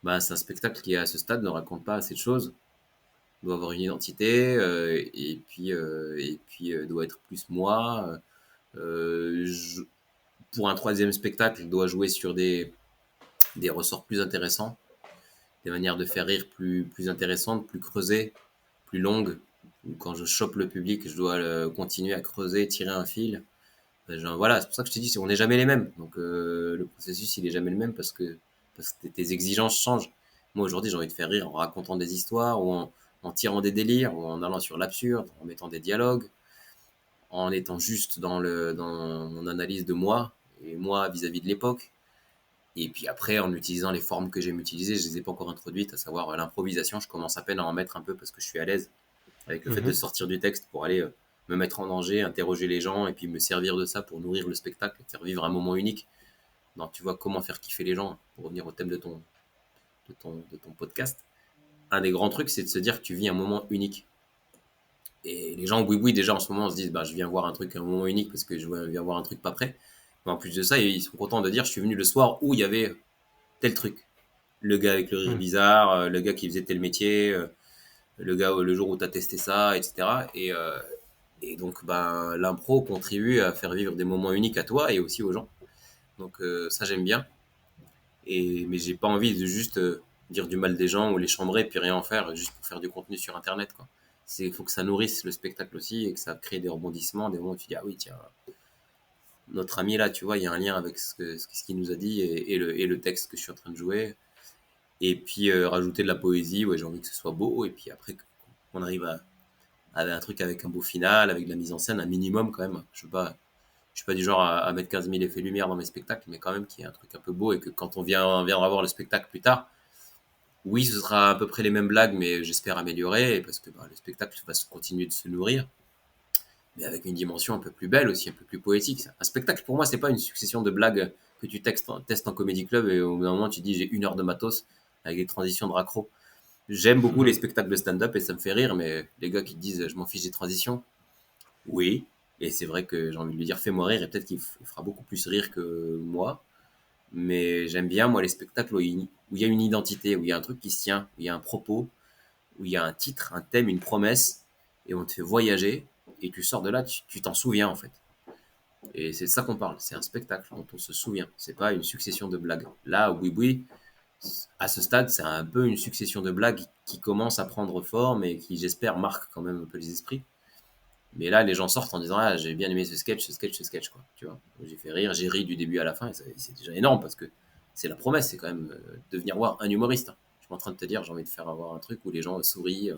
Bah, c'est un spectacle qui, à ce stade, ne raconte pas assez de choses. Doit avoir une identité, et puis doit être plus moi. Je, pour un troisième spectacle, il doit jouer sur des ressorts plus intéressants, des manières de faire rire plus intéressantes, plus creusées, plus longues. Quand je chope le public, je dois continuer à creuser, tirer un fil. Genre, voilà, c'est pour ça que je te dis, on n'est jamais les mêmes. Donc le processus, il est jamais le même parce que tes exigences changent. Moi, aujourd'hui, j'ai envie de faire rire en racontant des histoires ou en tirant des délires ou en allant sur l'absurde, en mettant des dialogues, en étant juste dans mon analyse de moi et moi vis-à-vis de l'époque. Et puis après, en utilisant les formes que j'aime utiliser, je les ai pas encore introduites, à savoir l'improvisation. Je commence à peine à en mettre un peu parce que je suis à l'aise avec le fait de Mmh. sortir du texte pour aller me mettre en danger, interroger les gens et puis me servir de ça pour nourrir le spectacle, faire vivre un moment unique. Donc tu vois comment faire kiffer les gens, pour revenir au thème de ton podcast. Un des grands trucs, c'est de se dire que tu vis un moment unique. Et les gens, oui, déjà en ce moment, se disent, bah, je viens voir un truc, un moment unique parce que je viens voir un truc pas prêt. Mais en plus de ça, ils sont contents de dire, je suis venu le soir où il y avait tel truc. Le gars avec le rire Hmm. bizarre, le gars qui faisait tel métier, le gars le jour où tu as testé ça, etc. Et donc, ben, l'impro contribue à faire vivre des moments uniques à toi et aussi aux gens. Donc, ça, j'aime bien. Mais j'ai pas envie de juste dire du mal des gens ou les chambrer puis rien en faire juste pour faire du contenu sur Internet, quoi. Il faut que ça nourrisse le spectacle aussi et que ça crée des rebondissements, des moments où tu dis, ah oui, tiens, notre ami là, tu vois, il y a un lien avec ce qu'il nous a dit et le texte que je suis en train de jouer. Et puis rajouter de la poésie, ouais, j'ai envie que ce soit beau. Et puis après, qu'on arrive à un truc avec un beau final, avec de la mise en scène, un minimum quand même. Je suis pas du genre à mettre 15 000 effets lumière dans mes spectacles, mais quand même qu'il y ait un truc un peu beau et que quand on viendra voir le spectacle plus tard, oui, ce sera à peu près les mêmes blagues, mais j'espère améliorer parce que bah, le spectacle va continuer de se nourrir, mais avec une dimension un peu plus belle aussi, un peu plus poétique. Un spectacle, pour moi, c'est pas une succession de blagues que tu testes en comédie club et au bout d'un moment, tu dis j'ai 1 heure de matos avec des transitions de raccro. J'aime beaucoup les spectacles de stand-up et ça me fait rire, mais les gars qui te disent je m'en fiche des transitions, oui. Et c'est vrai que j'ai envie de lui dire fais-moi rire et peut-être qu'il fera beaucoup plus rire que moi. Mais j'aime bien, moi, les spectacles où il y a une identité, où il y a un truc qui se tient, où il y a un propos, où il y a un titre, un thème, une promesse, et on te fait voyager, et tu sors de là, tu t'en souviens, en fait. Et c'est de ça qu'on parle. C'est un spectacle dont on se souvient. C'est pas une succession de blagues. Là, oui, oui, à ce stade, c'est un peu une succession de blagues qui commence à prendre forme et qui, j'espère, marque quand même un peu les esprits. Mais là, les gens sortent en disant ah, j'ai bien aimé ce sketch, ce sketch, ce sketch, quoi. Tu vois, j'ai fait rire, j'ai ri du début à la fin, et c'est déjà énorme parce que c'est la promesse, c'est quand même de venir voir un humoriste, hein. Je suis en train de te dire, j'ai envie de faire avoir un truc où les gens sourient,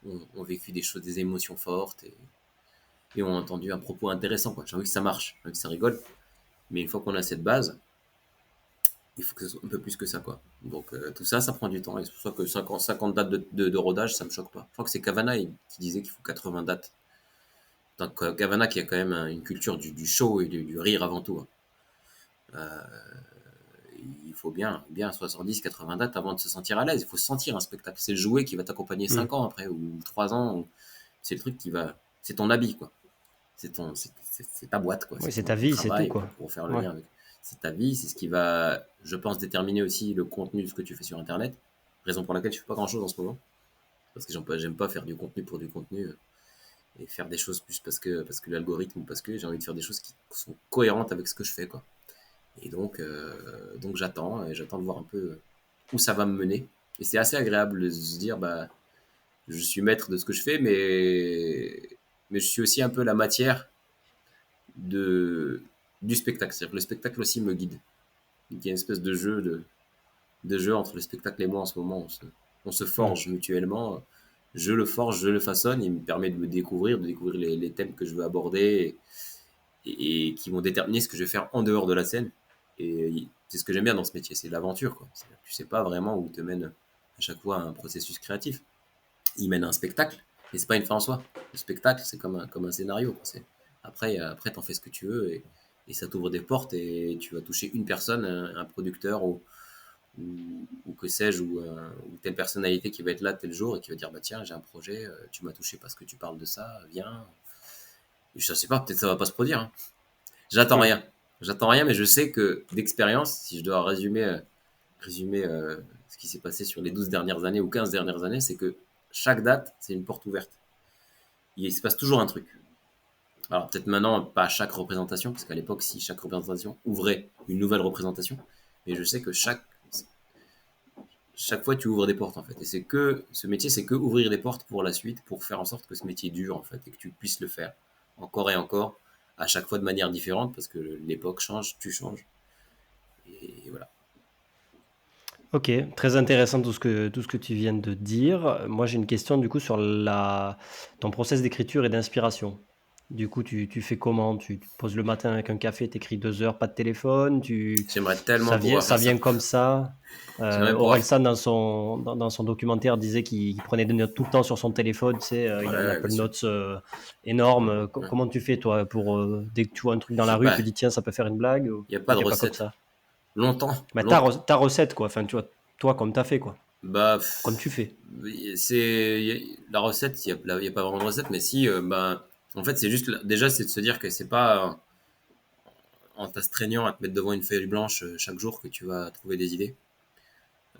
ont vécu des choses, des émotions fortes et ont entendu un propos intéressant, quoi. J'ai envie que ça marche, j'ai envie que ça rigole. Mais une fois qu'on a cette base, il faut que ce soit un peu plus que ça, quoi. Donc tout ça, ça prend du temps. Et c'est pour ça que 50 dates de rodage, ça me choque pas. Je crois que c'est Cavana qui disait qu'il faut 80 dates. Donc Cavana qui a quand même une culture du show et du rire avant tout, hein. Il faut bien 70, 80 dates avant de se sentir à l'aise. Il faut sentir un spectacle. C'est le jouet qui va t'accompagner 5 ans après ou 3 ans. C'est le truc qui va. C'est ton habit, quoi. C'est ta boîte, quoi. Oui, C'est c'est ton ta vie, c'est tout, travail quoi. pour faire le Ouais. lien avec. C'est ta vie, c'est ce qui va, je pense, déterminer aussi le contenu de ce que tu fais sur Internet. Raison pour laquelle je fais pas grand chose en ce moment. Parce que j'aime pas faire du contenu pour du contenu et faire des choses plus parce que l'algorithme ou parce que j'ai envie de faire des choses qui sont cohérentes avec ce que je fais, quoi. Et donc j'attends et j'attends de voir un peu où ça va me mener. Et c'est assez agréable de se dire bah je suis maître de ce que je fais, mais je suis aussi un peu la matière de du spectacle. C'est-à-dire que le spectacle aussi me guide. Il y a une espèce de jeu entre le spectacle et moi en ce moment. On se Hmm. forge mutuellement. Je le forge, je le façonne. Il me permet de me découvrir, de découvrir les thèmes que je veux aborder et qui vont déterminer ce que je vais faire en dehors de la scène. Et c'est ce que j'aime bien dans ce métier, c'est l'aventure, quoi. Tu sais pas vraiment où te mène à chaque fois un processus créatif. Il mène à un spectacle, mais c'est pas une fin en soi. Le spectacle, c'est comme un scénario, quoi. Après, t'en fais ce que tu veux et ça t'ouvre des portes et tu vas toucher une personne, un producteur ou que sais-je, ou telle personnalité qui va être là tel jour et qui va dire bah tiens, j'ai un projet, tu m'as touché parce que tu parles de ça, viens. Je sais pas, peut-être ça va pas se produire, hein. J'attends Hmm. rien. J'attends rien, mais je sais que d'expérience, si je dois résumer ce qui s'est passé sur les 12 dernières années ou 15 dernières années, c'est que chaque date, c'est une porte ouverte. Il se passe toujours un truc. Alors peut-être maintenant, pas à chaque représentation, parce qu'à l'époque, si chaque représentation ouvrait une nouvelle représentation, mais je sais que chaque fois, tu ouvres des portes, en fait. Et ce métier, c'est que ouvrir des portes pour la suite, pour faire en sorte que ce métier dure, en fait, et que tu puisses le faire encore et encore, à chaque fois de manière différente, parce que l'époque change, tu changes. Et voilà. Ok, très intéressant tout ce que tu viens de dire. Moi, j'ai une question du coup sur ton process d'écriture et d'inspiration. Du coup, tu fais comment? Tu te poses le matin avec un café, t'écris 2 heures, pas de téléphone, J'aimerais tellement pouvoir ça faire ça. vient comme ça. J'aimerais pouvoir. Orelsan, dans son documentaire, disait qu'il prenait des notes tout le temps sur son téléphone. Tu sais, Ouais, il a un ouais, bien Apple sûr. Notes énorme. Ouais. Comment tu fais, toi, pour dès que tu vois un truc dans la rue, tu Bah, te dis, tiens, ça peut faire une blague? Ou il n'y a pas tu de fais pas comme recette. ça? Longtemps, Bah, longtemps. ta recette, quoi. Enfin, tu vois, toi, comme t'as fait, quoi. Bah, comme tu fais. la recette, il y a pas vraiment de recette, mais si, bah, en fait, c'est juste, déjà, c'est de se dire que c'est pas en t'astreignant à te mettre devant une feuille blanche chaque jour que tu vas trouver des idées.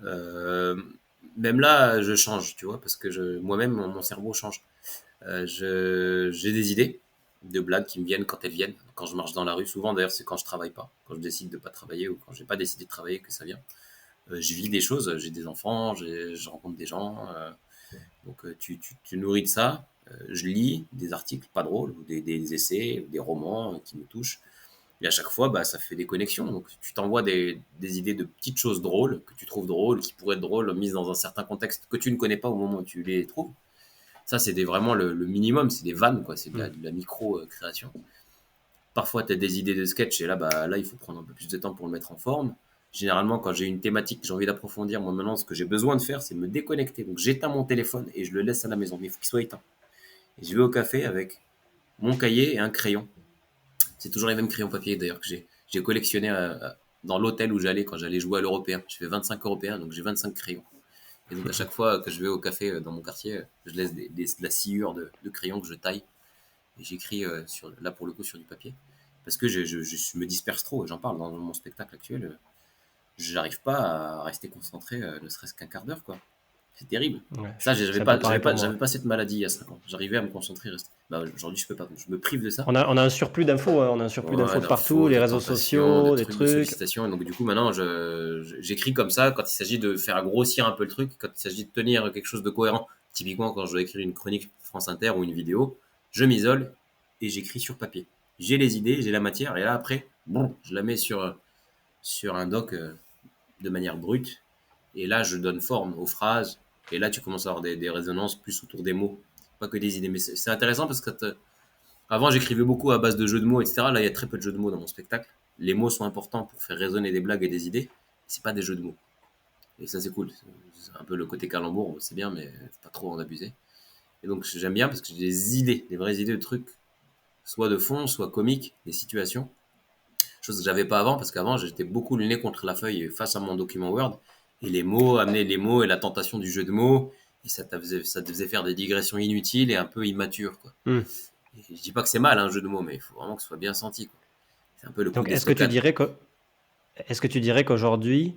Euh, Même là, je change, tu vois, parce que moi-même, mon cerveau change. J'ai des idées de blagues qui me viennent quand elles viennent, quand je marche dans la rue. Souvent, d'ailleurs, c'est quand je travaille pas, quand je décide de pas travailler ou quand j'ai pas décidé de travailler que ça vient. Je vis des choses, j'ai des enfants, je rencontre des gens. Donc, tu nourris de ça. Je lis des articles pas drôles, ou des essais, ou des romans qui me touchent. Et à chaque fois, bah, ça fait des connexions. Donc, tu t'envoies des idées de petites choses drôles que tu trouves drôles, qui pourraient être drôles, mises dans un certain contexte que tu ne connais pas au moment où tu les trouves. Ça, c'est vraiment le minimum. C'est des vannes, quoi. C'est Mm. de la micro-création. Parfois, tu as des idées de sketch et là, bah, là, il faut prendre un peu plus de temps pour le mettre en forme. Généralement, quand j'ai une thématique que j'ai envie d'approfondir, moi maintenant, ce que j'ai besoin de faire, c'est me déconnecter. Donc, j'éteins mon téléphone et je le laisse à la maison. Mais il faut qu'il soit éteint. Et je vais au café avec mon cahier et un crayon. C'est toujours les mêmes crayons papier d'ailleurs que j'ai collectionné dans l'hôtel où j'allais quand j'allais jouer à l'européen. Je fais 25 européens, donc j'ai 25 crayons. Et donc à chaque fois que je vais au café dans mon quartier, je laisse de la sciure de crayons que je taille. Et j'écris là pour le coup sur du papier. Parce que je me disperse trop, j'en parle dans mon spectacle actuel. Je n'arrive pas à rester concentré ne serait-ce qu'un quart d'heure, quoi. C'est terrible. Ouais, Ça, j'avais c'est un peu pas, pareil pour j'avais moi. pas cette maladie il y a 5 ans. J'arrivais à me concentrer. Bah, aujourd'hui, je peux pas. Je me prive de ça. On a un surplus d'infos, hein, on a un surplus Ouais, d'infos de partout, d'infos, les de réseaux tentations, de sociaux, des trucs, de trucs. sollicitations. Et donc, du coup, maintenant, j'écris comme ça quand il s'agit de faire grossir un peu le truc, quand il s'agit de tenir quelque chose de cohérent. Typiquement, quand je dois écrire une chronique France Inter ou une vidéo, je m'isole et j'écris sur papier. J'ai les idées, j'ai la matière, et là, après, bon, je la mets sur un doc de manière brute. Et là, je donne forme aux phrases. Et là, tu commences à avoir des résonances plus autour des mots, pas que des idées. Mais c'est intéressant parce que avant, j'écrivais beaucoup à base de jeux de mots, etc. Là, il y a très peu de jeux de mots dans mon spectacle. Les mots sont importants pour faire résonner des blagues et des idées. C'est pas des jeux de mots. Et ça, c'est cool. C'est un peu le côté calembour, c'est bien, mais faut pas trop en abuser. Et donc, j'aime bien parce que j'ai des idées, des vraies idées de trucs, soit de fond, soit comiques, des situations. Chose que j'avais pas avant, parce qu'avant, j'étais beaucoup le nez contre la feuille face à mon document Word. Et les mots, amener les mots et la tentation du jeu de mots. Et ça te faisait faire des digressions inutiles et un peu immatures, quoi. Hmm. Et je dis pas que c'est mal, un jeu de mots, mais il faut vraiment que ce soit bien senti, quoi. C'est un peu le coup Donc, d'estocade. est-ce que tu dirais qu'aujourd'hui,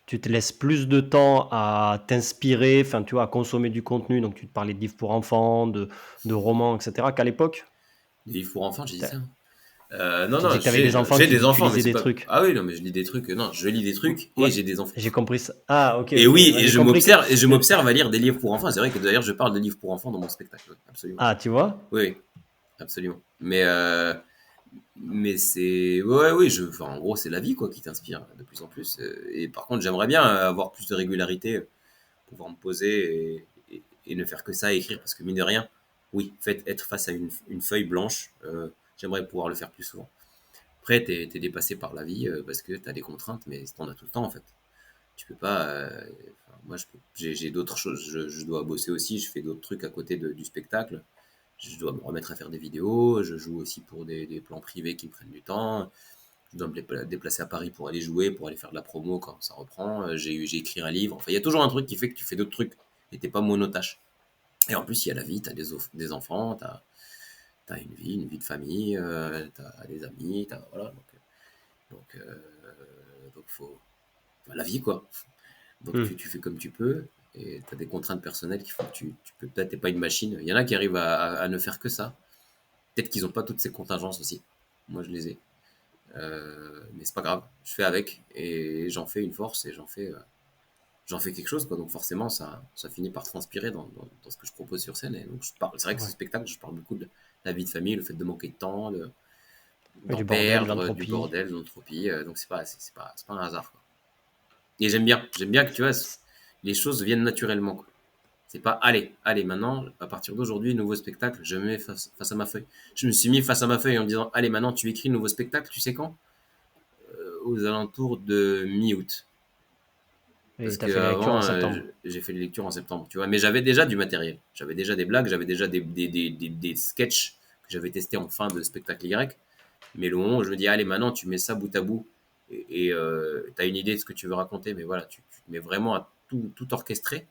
tu te laisses plus de temps à t'inspirer, enfin, tu vois, à consommer du contenu, donc tu te parlais de livres pour enfants, de romans, etc., qu'à l'époque? Des livres pour enfants, j'ai dit T'as- ça. Non, Tu dis non, que tu avais des enfants j'ai des tu enfants, mais lisais c'est des pas. trucs. Ah oui, non, mais je lis des trucs. Non, je lis des trucs et Moi, j'ai des enfants. j'ai compris ça. Ah, ok, Et ok. oui, Moi, et j'ai compris que. je m'observe à lire des livres pour enfants. C'est vrai que d'ailleurs, je parle de livres pour enfants dans mon spectacle. Oui, absolument. Ah, tu vois? Oui, oui, absolument. Mais c'est. Ouais, oui, enfin, en gros, c'est la vie, quoi, qui t'inspire de plus en plus. Et par contre, j'aimerais bien avoir plus de régularité, pouvoir me poser et ne faire que ça, écrire, parce que mine de rien, oui, être face à une feuille blanche, j'aimerais pouvoir le faire plus souvent. Après, t'es dépassé par la vie parce que t'as des contraintes, mais t'en as tout le temps, en fait. Tu peux pas. Enfin, moi, j'ai d'autres choses. Je dois bosser aussi. Je fais d'autres trucs à côté du spectacle. Je dois me remettre à faire des vidéos. Je joue aussi pour des plans privés qui me prennent du temps. Je dois me déplacer à Paris pour aller jouer, pour aller faire de la promo quand ça reprend. J'ai écrit un livre. Enfin, il y a toujours un truc qui fait que tu fais d'autres trucs et t'es pas monotache. Et en plus, il y a la vie. T'as des enfants. T'as une vie de famille. T'as des amis. Voilà. Donc, euh, donc faut. Enfin, la vie, quoi. Donc Hmm. tu fais comme tu peux et tu as des contraintes personnelles qui font que tu peux peut-être, t'es pas une machine. Il y en a qui arrivent à ne faire que ça. Peut-être qu'ils n'ont pas toutes ces contingences aussi. Moi, je les ai. Mais c'est pas grave. Je fais avec et j'en fais une force et j'en fais quelque chose, quoi. Donc forcément, ça finit par transpirer dans ce que je propose sur scène. Et donc c'est vrai que ce Ouais. spectacle, je parle beaucoup de la vie de famille, le fait de manquer de temps, Ouais, d'en du bordel, de perdre, du l'entropie. bordel, de l'entropie. Donc c'est pas un hasard, quoi. Et j'aime bien que tu vois, les choses viennent naturellement, quoi. C'est pas, allez, maintenant, à partir d'aujourd'hui, nouveau spectacle, je me mets face à ma feuille. Je me suis mis face à ma feuille en me disant, allez, maintenant, tu écris le nouveau spectacle, tu sais quand? Aux alentours de mi-août. Parce Et tu as que fait les lectures en avant, septembre. j'ai fait les lectures en septembre, tu vois. Mais j'avais déjà du matériel. J'avais déjà des blagues, j'avais déjà des sketchs que j'avais testés en fin de spectacle Y. Mais le moment où je me dis, allez, maintenant, tu mets ça bout à bout et tu as une idée de ce que tu veux raconter, mais voilà, tu te mets vraiment à tout orchestré.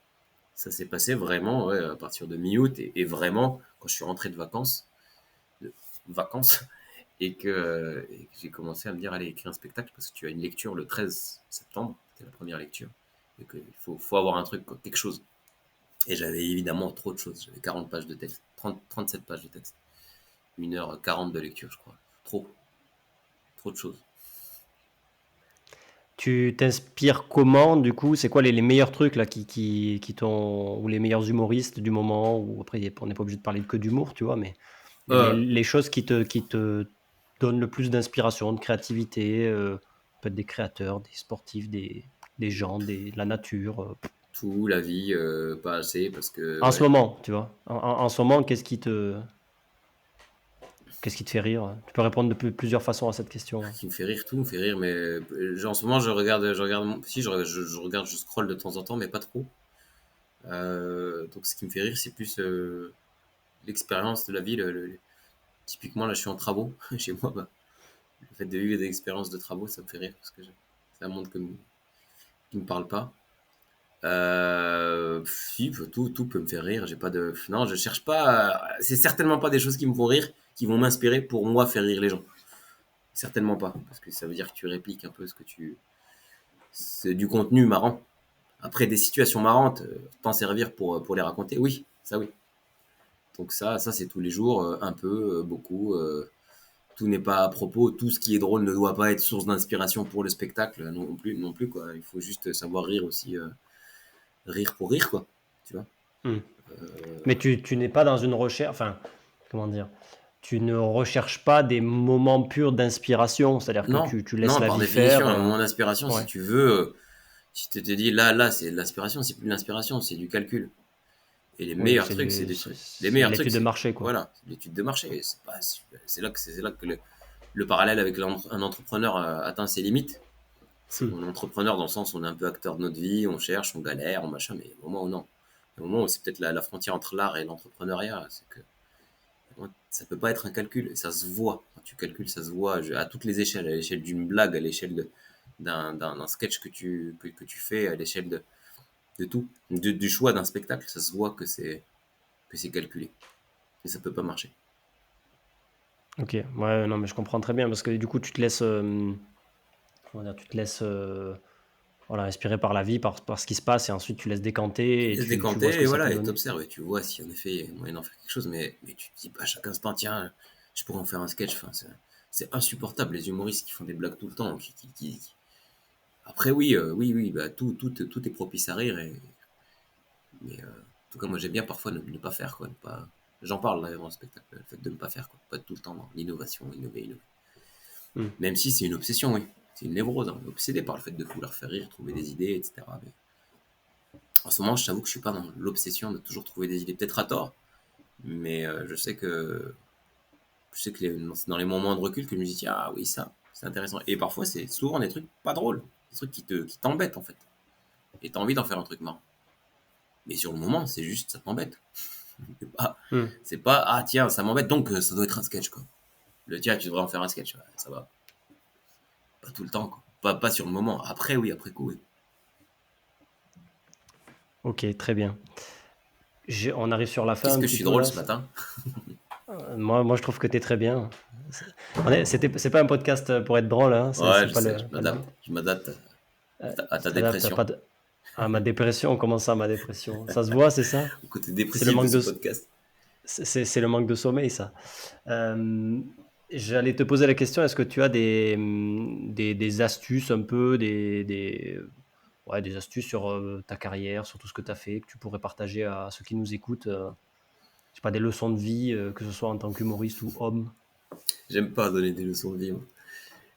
Ça s'est passé vraiment à partir de mi-août et vraiment quand je suis rentré de vacances et que j'ai commencé à me dire allez écrire un spectacle parce que tu as une lecture le 13 septembre, c'était la première lecture et qu'il faut avoir un truc, quelque chose. Et j'avais évidemment trop de choses, j'avais 40 pages de texte, 37 pages de texte, 1h40 de lecture je crois, trop de choses. Tu t'inspires comment, du coup? C'est quoi les meilleurs trucs là qui t'ont, ou les meilleurs humoristes du moment? Ou après, on n'est pas obligé de parler que d'humour, tu vois, mais Euh, les choses qui te donnent le plus d'inspiration, de créativité, peut-être des créateurs, des sportifs, des gens, la nature. Tout, la vie, pas assez parce que En ce ouais, moment, tu vois. En ce moment, qu'est-ce qui te fait rire? Tu peux répondre de plusieurs façons à cette question, hein. qui me fait rire, tout me fait rire, mais en ce moment si je regarde, je scrolle de temps en temps, mais pas trop. Donc ce qui me fait rire, c'est plus l'expérience de la vie. Typiquement, là, je suis en travaux chez moi. Bah, le fait de vivre des expériences de travaux, ça me fait rire parce que c'est un monde qui me parle pas. Si, tout peut me faire rire. J'ai pas de, non, je cherche pas. C'est certainement pas des choses qui me font rire, qui vont m'inspirer pour moi faire rire les gens. Certainement pas, parce que ça veut dire que tu répliques un peu c'est du contenu marrant. Après des situations marrantes, t'en servir pour les raconter, oui, ça oui. Donc ça c'est tous les jours, un peu, beaucoup. Tout n'est pas à propos. Tout ce qui est drôle ne doit pas être source d'inspiration pour le spectacle non plus quoi. Il faut juste savoir rire aussi, rire pour rire quoi. Tu vois. Hmm. Mais tu n'es pas dans une recherche, enfin, comment dire? Tu ne recherches pas des moments purs d'inspiration, c'est-à-dire que Non, tu laisses non, la par vie définition, faire. un moment d'inspiration, si Ouais. tu veux, si tu te dis là, c'est de l'inspiration, c'est plus de l'inspiration, c'est du calcul. Et les Oui, meilleurs trucs, c'est des trucs. Les c'est de meilleurs trucs, l'étude de c'est marché, quoi. voilà, c'est l'étude de marché. C'est là que le parallèle avec un entrepreneur atteint ses limites. C'est Hmm. qu'on est entrepreneur dans le sens où on est un peu acteur de notre vie, on cherche, on galère, on machin, mais au moment où non. Au moment où c'est peut-être la frontière entre l'art et l'entrepreneuriat, c'est que ça peut pas être un calcul, et ça se voit. Quand tu calcules, ça se voit à toutes les échelles, à l'échelle d'une blague, à l'échelle d'un sketch que tu fais, à l'échelle de tout, du choix d'un spectacle, ça se voit que c'est calculé. Et ça peut pas marcher. Ok, ouais, non, mais je comprends très bien parce que du coup, tu te laisses, comment dire, tu te laisses, voilà, inspirer par la vie, par ce qui se passe, et ensuite tu laisses Tu décanter et laisses tu vois ce décanter et que ça peut voilà, et donner. t'observes et tu vois si en effet il y a moyen d'en faire quelque chose, mais tu te dis pas à chaque instant, tiens, je pourrais en faire un sketch. Enfin, c'est insupportable les humoristes qui font des blagues tout le temps. Après, oui, oui, bah, tout est propice à rire, mais en tout cas, moi j'aime bien parfois ne pas faire, quoi. J'en parle là dans le spectacle, le fait de ne pas faire, quoi. Pas tout le temps dans l'innovation, innover. Hmm. Même si c'est une obsession, oui. C'est une névrose, hein. On est obsédé par le fait de vouloir faire rire, trouver des idées, etc. Mais en ce moment, je t'avoue que je suis pas dans l'obsession de toujours trouver des idées, peut-être à tort, mais je sais que c'est dans les moments de recul que je me dis, tiens, ah oui, ça, c'est intéressant. Et parfois, c'est souvent des trucs pas drôles, des trucs qui t'embêtent en fait. Et t'as envie d'en faire un truc marrant. Mais sur le moment, c'est juste, ça t'embête. C'est pas, Hmm. c'est pas, ah tiens, ça m'embête, donc ça doit être un sketch, quoi. Le tiens, tu devrais en faire un sketch, ouais, ça va. Pas tout le temps, quoi. Pas sur le moment. Après, oui, après coup, oui. Ok, très bien. On arrive sur la fin Qu'est-ce un que je petit suis peu drôle là. ce matin? Moi, je trouve que tu es très bien. C'est pas un podcast pour être drôle, hein. Ouais, C'est je pas sais, le, pas le but. je m'adapte à Tu ta t'adaptes dépression, à ma dépression. Comment ça, ma dépression? Ça se voit, c'est ça? au côté C'est le dépressif de manque ce de, podcast. c'est le manque de sommeil, ça. Euh, J'allais te poser la question, est-ce que tu as des astuces un peu, ouais, des astuces sur ta carrière, sur tout ce que tu as fait, que tu pourrais partager à ceux qui nous écoutent, je sais pas, des leçons de vie, que ce soit en tant qu'humoriste ou homme. J'aime pas donner des leçons de vie, moi.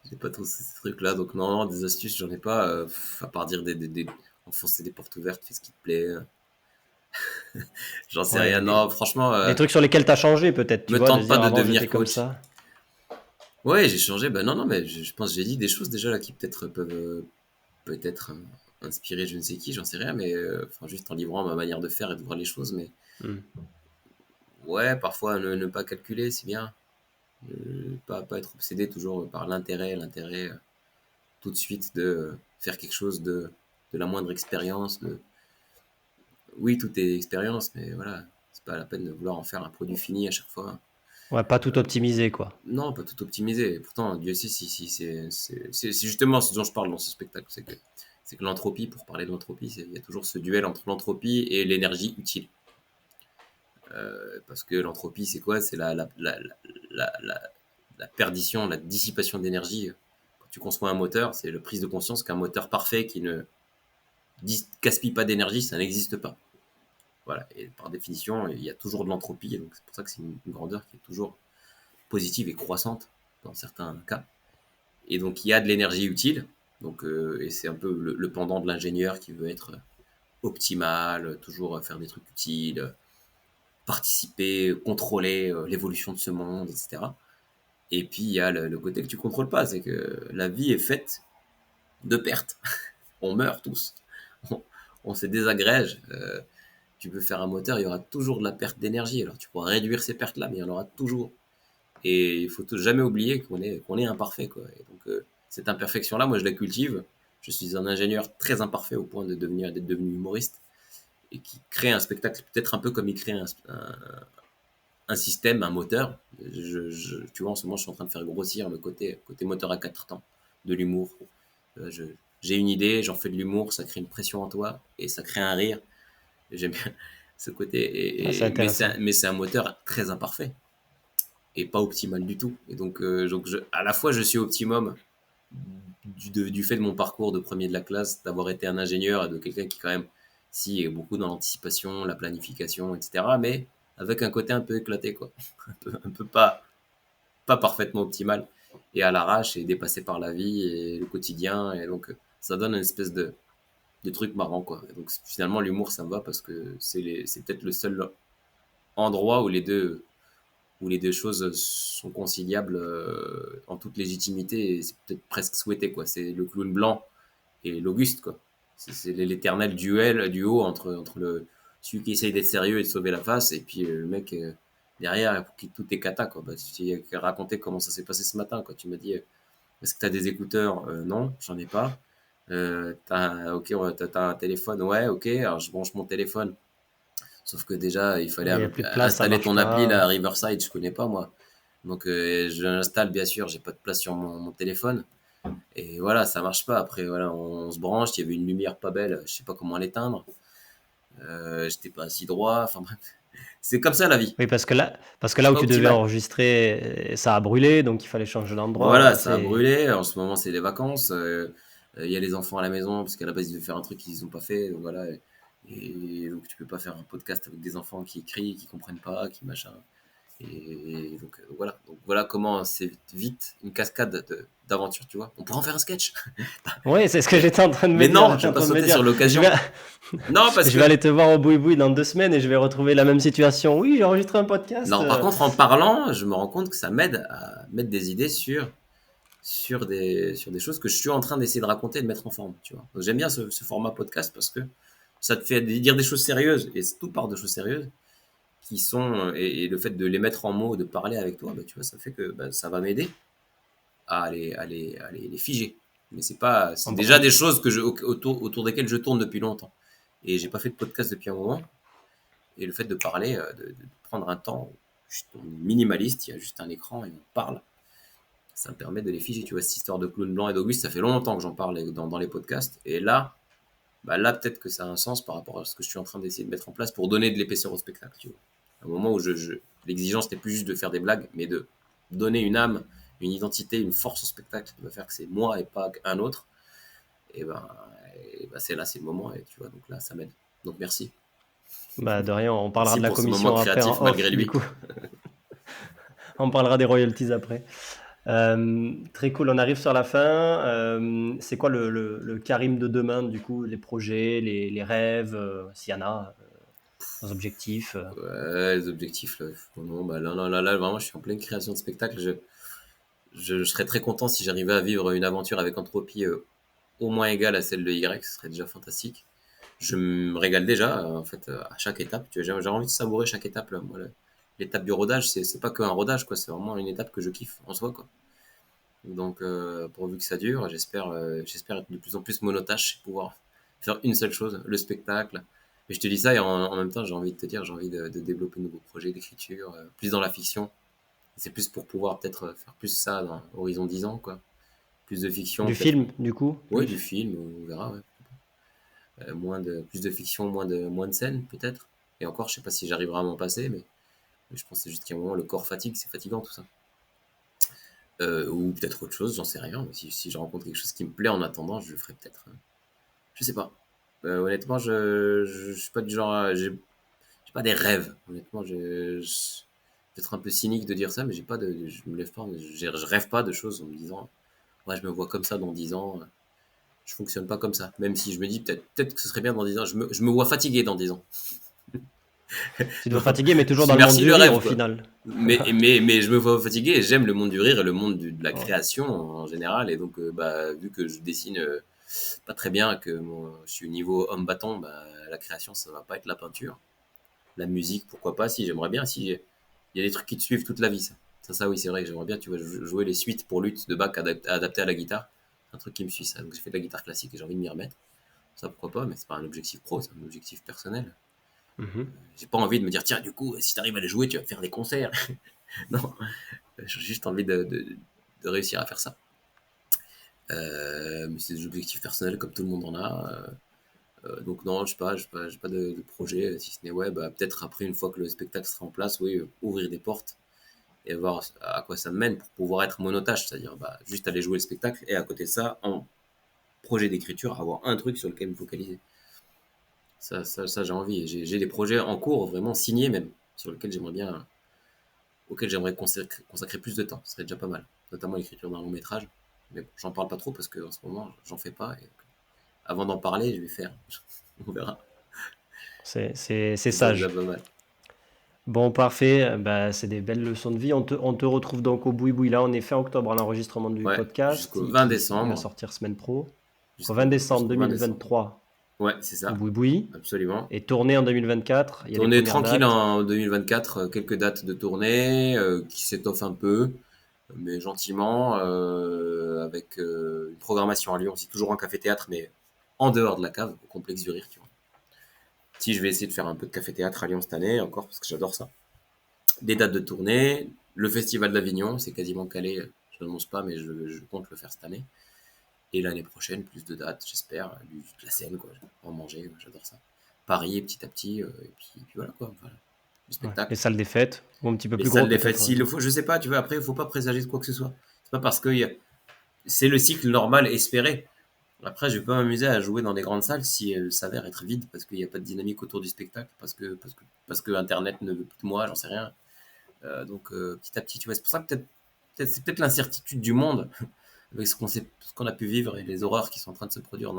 J'ai pas tous ces trucs-là, donc non, des astuces, j'en ai pas, à part dire enfoncer des portes ouvertes, fais ce qui te plaît, j'en sais rien. Ouais, Non, franchement, des trucs sur lesquels tu as changé peut-être, tu me vois, de tente se pas dire de avant devenir j'étais comme coach. ça. Ouais, j'ai changé, ben non, mais je pense que j'ai dit des choses déjà là qui peut-être peuvent peut-être inspirer je ne sais qui, j'en sais rien, mais enfin juste en livrant ma manière de faire et de voir les choses, mais Hmm. ouais, parfois ne pas calculer, c'est bien. Pas être obsédé toujours par l'intérêt tout de suite de faire quelque chose de la moindre expérience, oui, tout est expérience, mais voilà, c'est pas la peine de vouloir en faire un produit fini à chaque fois. Ouais, pas tout optimisé, quoi. Non, pas tout optimisé. Pourtant, Dieu sait si c'est justement ce dont je parle dans ce spectacle, c'est que l'entropie, pour parler de l'entropie, il y a toujours ce duel entre l'entropie et l'énergie utile. Parce que l'entropie, c'est quoi? C'est la perdition, la dissipation d'énergie. Quand tu conçois un moteur, c'est la prise de conscience qu'un moteur parfait qui ne gaspille pas d'énergie, ça n'existe pas. Voilà. Et par définition, il y a toujours de l'entropie. Donc c'est pour ça que c'est une grandeur qui est toujours positive et croissante dans certains cas. Et donc il y a de l'énergie utile. Donc, et c'est un peu le pendant de l'ingénieur qui veut être optimal, toujours faire des trucs utiles, participer, contrôler l'évolution de ce monde, etc. Et puis il y a le côté que tu contrôles pas, c'est que la vie est faite de pertes. On meurt tous. On, on se désagrège. Tu peux faire un moteur, il y aura toujours de la perte d'énergie. Alors tu pourras réduire ces pertes-là, mais il y en aura toujours. Et il faut jamais oublier qu'on est imparfait, quoi. Et donc cette imperfection-là, moi je la cultive. Je suis un ingénieur très imparfait au point d'être devenu humoriste et qui crée un spectacle peut-être un peu comme il crée un système, un moteur. Tu vois, en ce moment, je suis en train de faire grossir le côté moteur à quatre temps de l'humour. J'ai une idée, j'en fais de l'humour, ça crée une pression en toi et ça crée un rire. J'aime bien ce côté. Ah, c'est intéressant. Mais c'est un moteur très imparfait et pas optimal du tout. Et donc, à la fois, je suis optimum du fait de mon parcours de premier de la classe, d'avoir été un ingénieur et de quelqu'un qui, quand même, si, est beaucoup dans l'anticipation, la planification, etc. Mais avec un côté un peu éclaté, quoi. Un peu pas parfaitement optimal. Et à l'arrache et dépassé par la vie et le quotidien. Et donc, ça donne une espèce de truc marrant, quoi. Et donc, finalement, l'humour, ça me va parce que c'est peut-être le seul endroit où les deux choses sont conciliables en toute légitimité et c'est peut-être presque souhaité, quoi. C'est le clown blanc et l'Auguste, quoi. C'est l'éternel duo entre celui qui essaye d'être sérieux et de sauver la face et puis le mec derrière pour qui tout est cata, quoi. Bah, tu t'es raconté comment ça s'est passé ce matin, quoi. Tu m'as dit, est-ce que tu as des écouteurs? Non, j'en ai pas. Ok, t'as un téléphone? Ouais, ok, alors je branche mon téléphone. Sauf que déjà, il fallait Il n'y a plus de place, ça installer marche ton appli, pas. là, Riverside, je connais pas, moi. Donc, je l'installe, bien sûr, j'ai pas de place sur mon téléphone. Et voilà, ça marche pas. Après, voilà, on se branche, il y avait une lumière pas belle, je sais pas comment l'éteindre. J'étais pas assis droit, enfin bref. C'est comme ça la vie. Oui, parce que C'est là où pas tu devais optimal. enregistrer, ça a brûlé, donc il fallait changer d'endroit. Voilà, Enfin, ça a c'est... brûlé. En ce moment, c'est les vacances. Il y a les enfants à la maison, parce qu'à la base, ils devaient faire un truc qu'ils n'ont pas fait. Donc, voilà. Et donc, tu peux pas faire un podcast avec des enfants qui crient, qui comprennent pas, qui machin. Et donc, voilà. Donc, voilà comment c'est vite une cascade d'aventures, tu vois. On pourrait en faire un sketch. Oui, c'est ce que Mais, j'étais en train de me mais dire. non, J'étais je en vais pas train de me sauter dire, sur je vais, l'occasion. Non, parce je vais que. aller te voir au boui-boui dans 2 semaines et je vais retrouver la même situation. Oui, j'ai enregistré un podcast. Non, par contre, en parlant, je me rends compte que ça m'aide à mettre des idées sur des choses que je suis en train d'essayer de raconter et de mettre en forme, tu vois. Donc, j'aime bien ce format podcast parce que ça te fait dire des choses sérieuses et tout part de choses sérieuses qui sont et le fait de les mettre en mots, de parler avec toi, bah, tu vois, ça fait que bah, ça va m'aider à les figer. Mais c'est On- déjà on- des choses autour desquelles je tourne depuis longtemps. Et j'ai pas fait de podcast depuis un moment. Et le fait de parler, de prendre un temps juste minimaliste, il y a juste un écran et on parle, ça me permet de les figer. Tu vois, cette histoire de clown blanc et d'Auguste, ça fait longtemps que j'en parle dans les podcasts. Et là, bah là, peut-être que ça a un sens par rapport à ce que je suis en train d'essayer de mettre en place pour donner de l'épaisseur au spectacle. Tu vois. À un moment où l'exigence n'est plus juste de faire des blagues, mais de donner une âme, une identité, une force au spectacle qui va faire que c'est moi et pas un autre. Et ben, c'est là, c'est le moment. Et tu vois, donc là, ça m'aide. Donc merci. Bah, de rien, on parlera Merci de la pour ce moment commission après créatif en malgré off, du lui. coup. On parlera des royalties après. Très cool, on arrive sur la fin. C'est quoi le Karim de demain, du coup, les projets, les rêves, s'il y en a, les objectifs Ouais, les objectifs, là, non, bah là, vraiment, je suis en pleine création de spectacle. Je serais très content si j'arrivais à vivre une aventure avec Entropie au moins égale à celle de Y, ce serait déjà fantastique. Je me régale déjà, en fait, à chaque étape. Tu vois, j'ai envie de savourer chaque étape, là. Moi, l'étape du rodage, c'est pas qu'un rodage, quoi. C'est vraiment une étape que je kiffe en soi, quoi. Donc, pourvu que ça dure, j'espère être de plus en plus monotache et pouvoir faire une seule chose, le spectacle, Mais je te dis ça et en même temps, j'ai envie de te dire, j'ai envie de développer de nouveaux projets d'écriture, plus dans la fiction. C'est plus pour pouvoir peut-être faire plus ça dans horizon 10 ans, quoi. Plus de fiction, Du peut-être. film, du coup, Oui, plus. du film, on verra, ouais. Plus de fiction, moins de scènes, peut-être. Et encore, je sais pas si j'arriverai à m'en passer, mais je pense que c'est juste qu'à un moment, le corps fatigue, c'est fatigant tout ça. Ou peut-être autre chose, j'en sais rien. Si je rencontre quelque chose qui me plaît en attendant, je le ferai peut-être. Je sais pas. Honnêtement, je suis pas du genre j'ai pas des rêves. Honnêtement, peut-être un peu cynique de dire ça, mais j'ai pas de, je me lève pas, je rêve pas de choses en me disant, ouais, je me vois comme ça dans 10 ans. Je fonctionne pas comme ça. Même si je me dis peut-être que ce serait bien dans 10 ans. Je me vois fatigué dans 10 ans. Tu dois fatiguer, mais toujours Je dis dans le monde merci du le rire au rêve, quoi. final. Mais je me vois fatigué et j'aime le monde du rire et le monde de la Ouais. création en général. Et donc, vu que je dessine pas très bien, que je suis au niveau homme bâton, la création, ça va pas être la peinture. La musique, pourquoi pas, si j'aimerais bien. Si il y a des trucs qui te suivent toute la vie, ça. Ça oui, c'est vrai que j'aimerais bien, tu vois, jouer les suites pour luth de Bach adaptées à la guitare. C'est un truc qui me suit, ça. Donc, j'ai fait de la guitare classique et j'ai envie de m'y remettre. Ça, pourquoi pas, mais c'est pas un objectif pro, c'est un objectif personnel. Mhm. J'ai pas envie de me dire, tiens, du coup, si t'arrives à les jouer, tu vas faire des concerts. Non, j'ai juste envie de réussir à faire ça. Mais c'est des objectifs personnels comme tout le monde en a. Donc non, j'ai pas de projet, si ce n'est ouais, peut-être après une fois que le spectacle sera en place, oui, ouvrir des portes et voir à quoi ça me mène pour pouvoir être monotage, c'est-à-dire juste aller jouer le spectacle et à côté de ça, en projet d'écriture, avoir un truc sur lequel me focaliser. Ça j'ai envie. J'ai des projets en cours, vraiment signés même, sur lesquels auxquels j'aimerais consacrer plus de temps. Ce serait déjà pas mal, notamment l'écriture d'un long métrage. Mais bon, j'en parle pas trop parce qu'en ce moment, j'en fais pas. Et avant d'en parler, je vais faire. On verra. C'est Ce serait déjà sage. pas mal. Bon, parfait. Bah, c'est des belles leçons de vie. On te retrouve donc au Boui Boui. Là, on est fin octobre à l'enregistrement du Ouais, podcast jusqu'au 20 qui va décembre. sortir semaine pro. Au 20 décembre Jusqu'au 20 décembre. 2023 Ouais, c'est au ça, Boui Boui. absolument. Et tournée en 2024. Il y a les Tournée premières tranquille dates. en 2024, quelques dates de tournée qui s'étoffent un peu, mais gentiment, avec une programmation à Lyon. C'est toujours en café-théâtre, mais en dehors de la cave, au complexe du Rire, tu vois. Si je vais essayer de faire un peu de café-théâtre à Lyon cette année, encore, parce que j'adore ça. Des dates de tournée, le Festival d'Avignon, c'est quasiment calé, je n'annonce pas, mais je compte le faire cette année. Et l'année prochaine, plus de dates, j'espère, de la scène, quoi, en manger, j'adore ça. Paris, petit à petit, et puis voilà, quoi, voilà. Le Ouais. spectacle. Les salles des fêtes. Ou un petit peu Les plus gros salles des fêtes, peut-être. s'il le faut, je sais pas, tu vois, après, il faut pas présager de quoi que ce soit. C'est pas parce que c'est le cycle normal espéré. Après, je vais pas m'amuser à jouer dans des grandes salles si elles s'avèrent être vides parce qu'il n'y a pas de dynamique autour du spectacle, parce que Internet ne veut plus de moi, j'en sais rien. Donc, petit à petit, tu vois, c'est pour ça que c'est peut-être l'incertitude du monde avec ce qu'on a pu vivre et les horreurs qui sont en train de se produire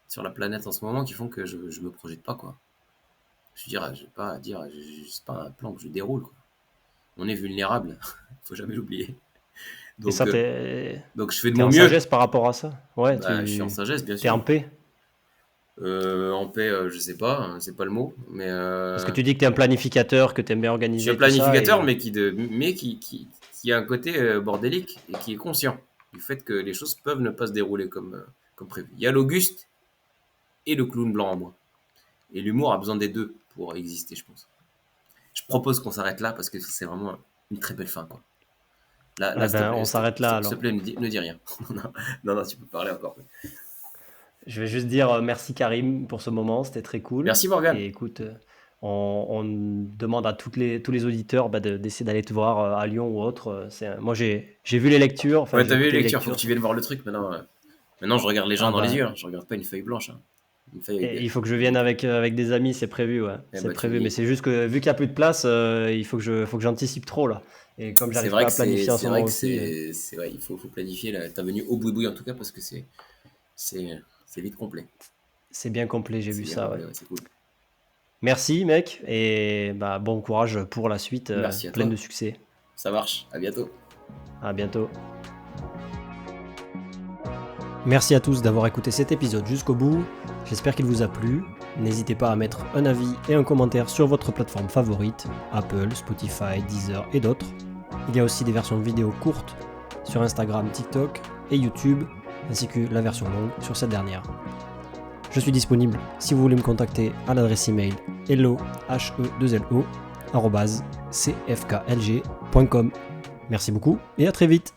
sur la planète en ce moment qui font que je me projette pas, quoi. Je veux dire, je vais pas dire, c'est pas un plan que je déroule, quoi. On est vulnérable, faut jamais l'oublier. Et Donc, ça, t'es donc je fais de t'es mon en mieux. sagesse par rapport à ça. Ouais, Je suis en sagesse, bien t'es en sûr. paix. En paix, je sais pas, hein, c'est pas le mot, mais Parce que tu dis que t'es un planificateur, que t'aimes bien je suis un organiser tout ça. planificateur, Et mais qui a un côté bordélique et qui est conscient du fait que les choses peuvent ne pas se dérouler comme prévu. Il y a l'Auguste et le clown blanc en moi. Et l'humour a besoin des deux pour exister, je pense. Je propose qu'on s'arrête là parce que c'est vraiment une très belle fin, quoi. eh S'il te ben, plaît, on s'arrête là s'il te alors. plaît, ne dis rien. Non, non, non, tu peux parler encore. Je vais juste dire merci Karim pour ce moment, c'était très cool. Merci Morgane. Et écoute, on demande à tous les auditeurs d'essayer d'aller te voir à Lyon ou autre. Moi j'ai vu les lectures, enfin Ouais, j'ai t'as vu les écouté les lectures, faut que lectures. tu viennes voir le truc maintenant. Maintenant, je regarde les gens Ah dans les bah, yeux, hein. Je regarde pas une feuille blanche, hein. Une feuille et il avec faut que je des vienne lettres. avec des amis, c'est prévu, ouais. Eh C'est bah, tu prévu, mais dis. c'est juste que vu qu'il n'y a plus de place, il faut que j'anticipe trop là. Et comme C'est j'arrive vrai pas à que planifier en ce c'est vrai moment que aussi, c'est vrai, faut planifier ta venue au boui en tout cas parce que c'est vite complet. c'est bien complet, j'ai C'est vu bien ça, ouais. complet, ouais, c'est cool. Merci mec, et bah, bon courage pour la suite, Merci à pleine toi. de succès. Ça marche. À bientôt. À bientôt. Merci à tous d'avoir écouté cet épisode jusqu'au bout. J'espère qu'il vous a plu. N'hésitez pas à mettre un avis et un commentaire sur votre plateforme favorite, Apple, Spotify, Deezer et d'autres. Il y a aussi des versions vidéo courtes sur Instagram, TikTok et YouTube, ainsi que la version longue sur cette dernière. Je suis disponible si vous voulez me contacter à l'adresse email hello@cfklg.com. Merci beaucoup et à très vite.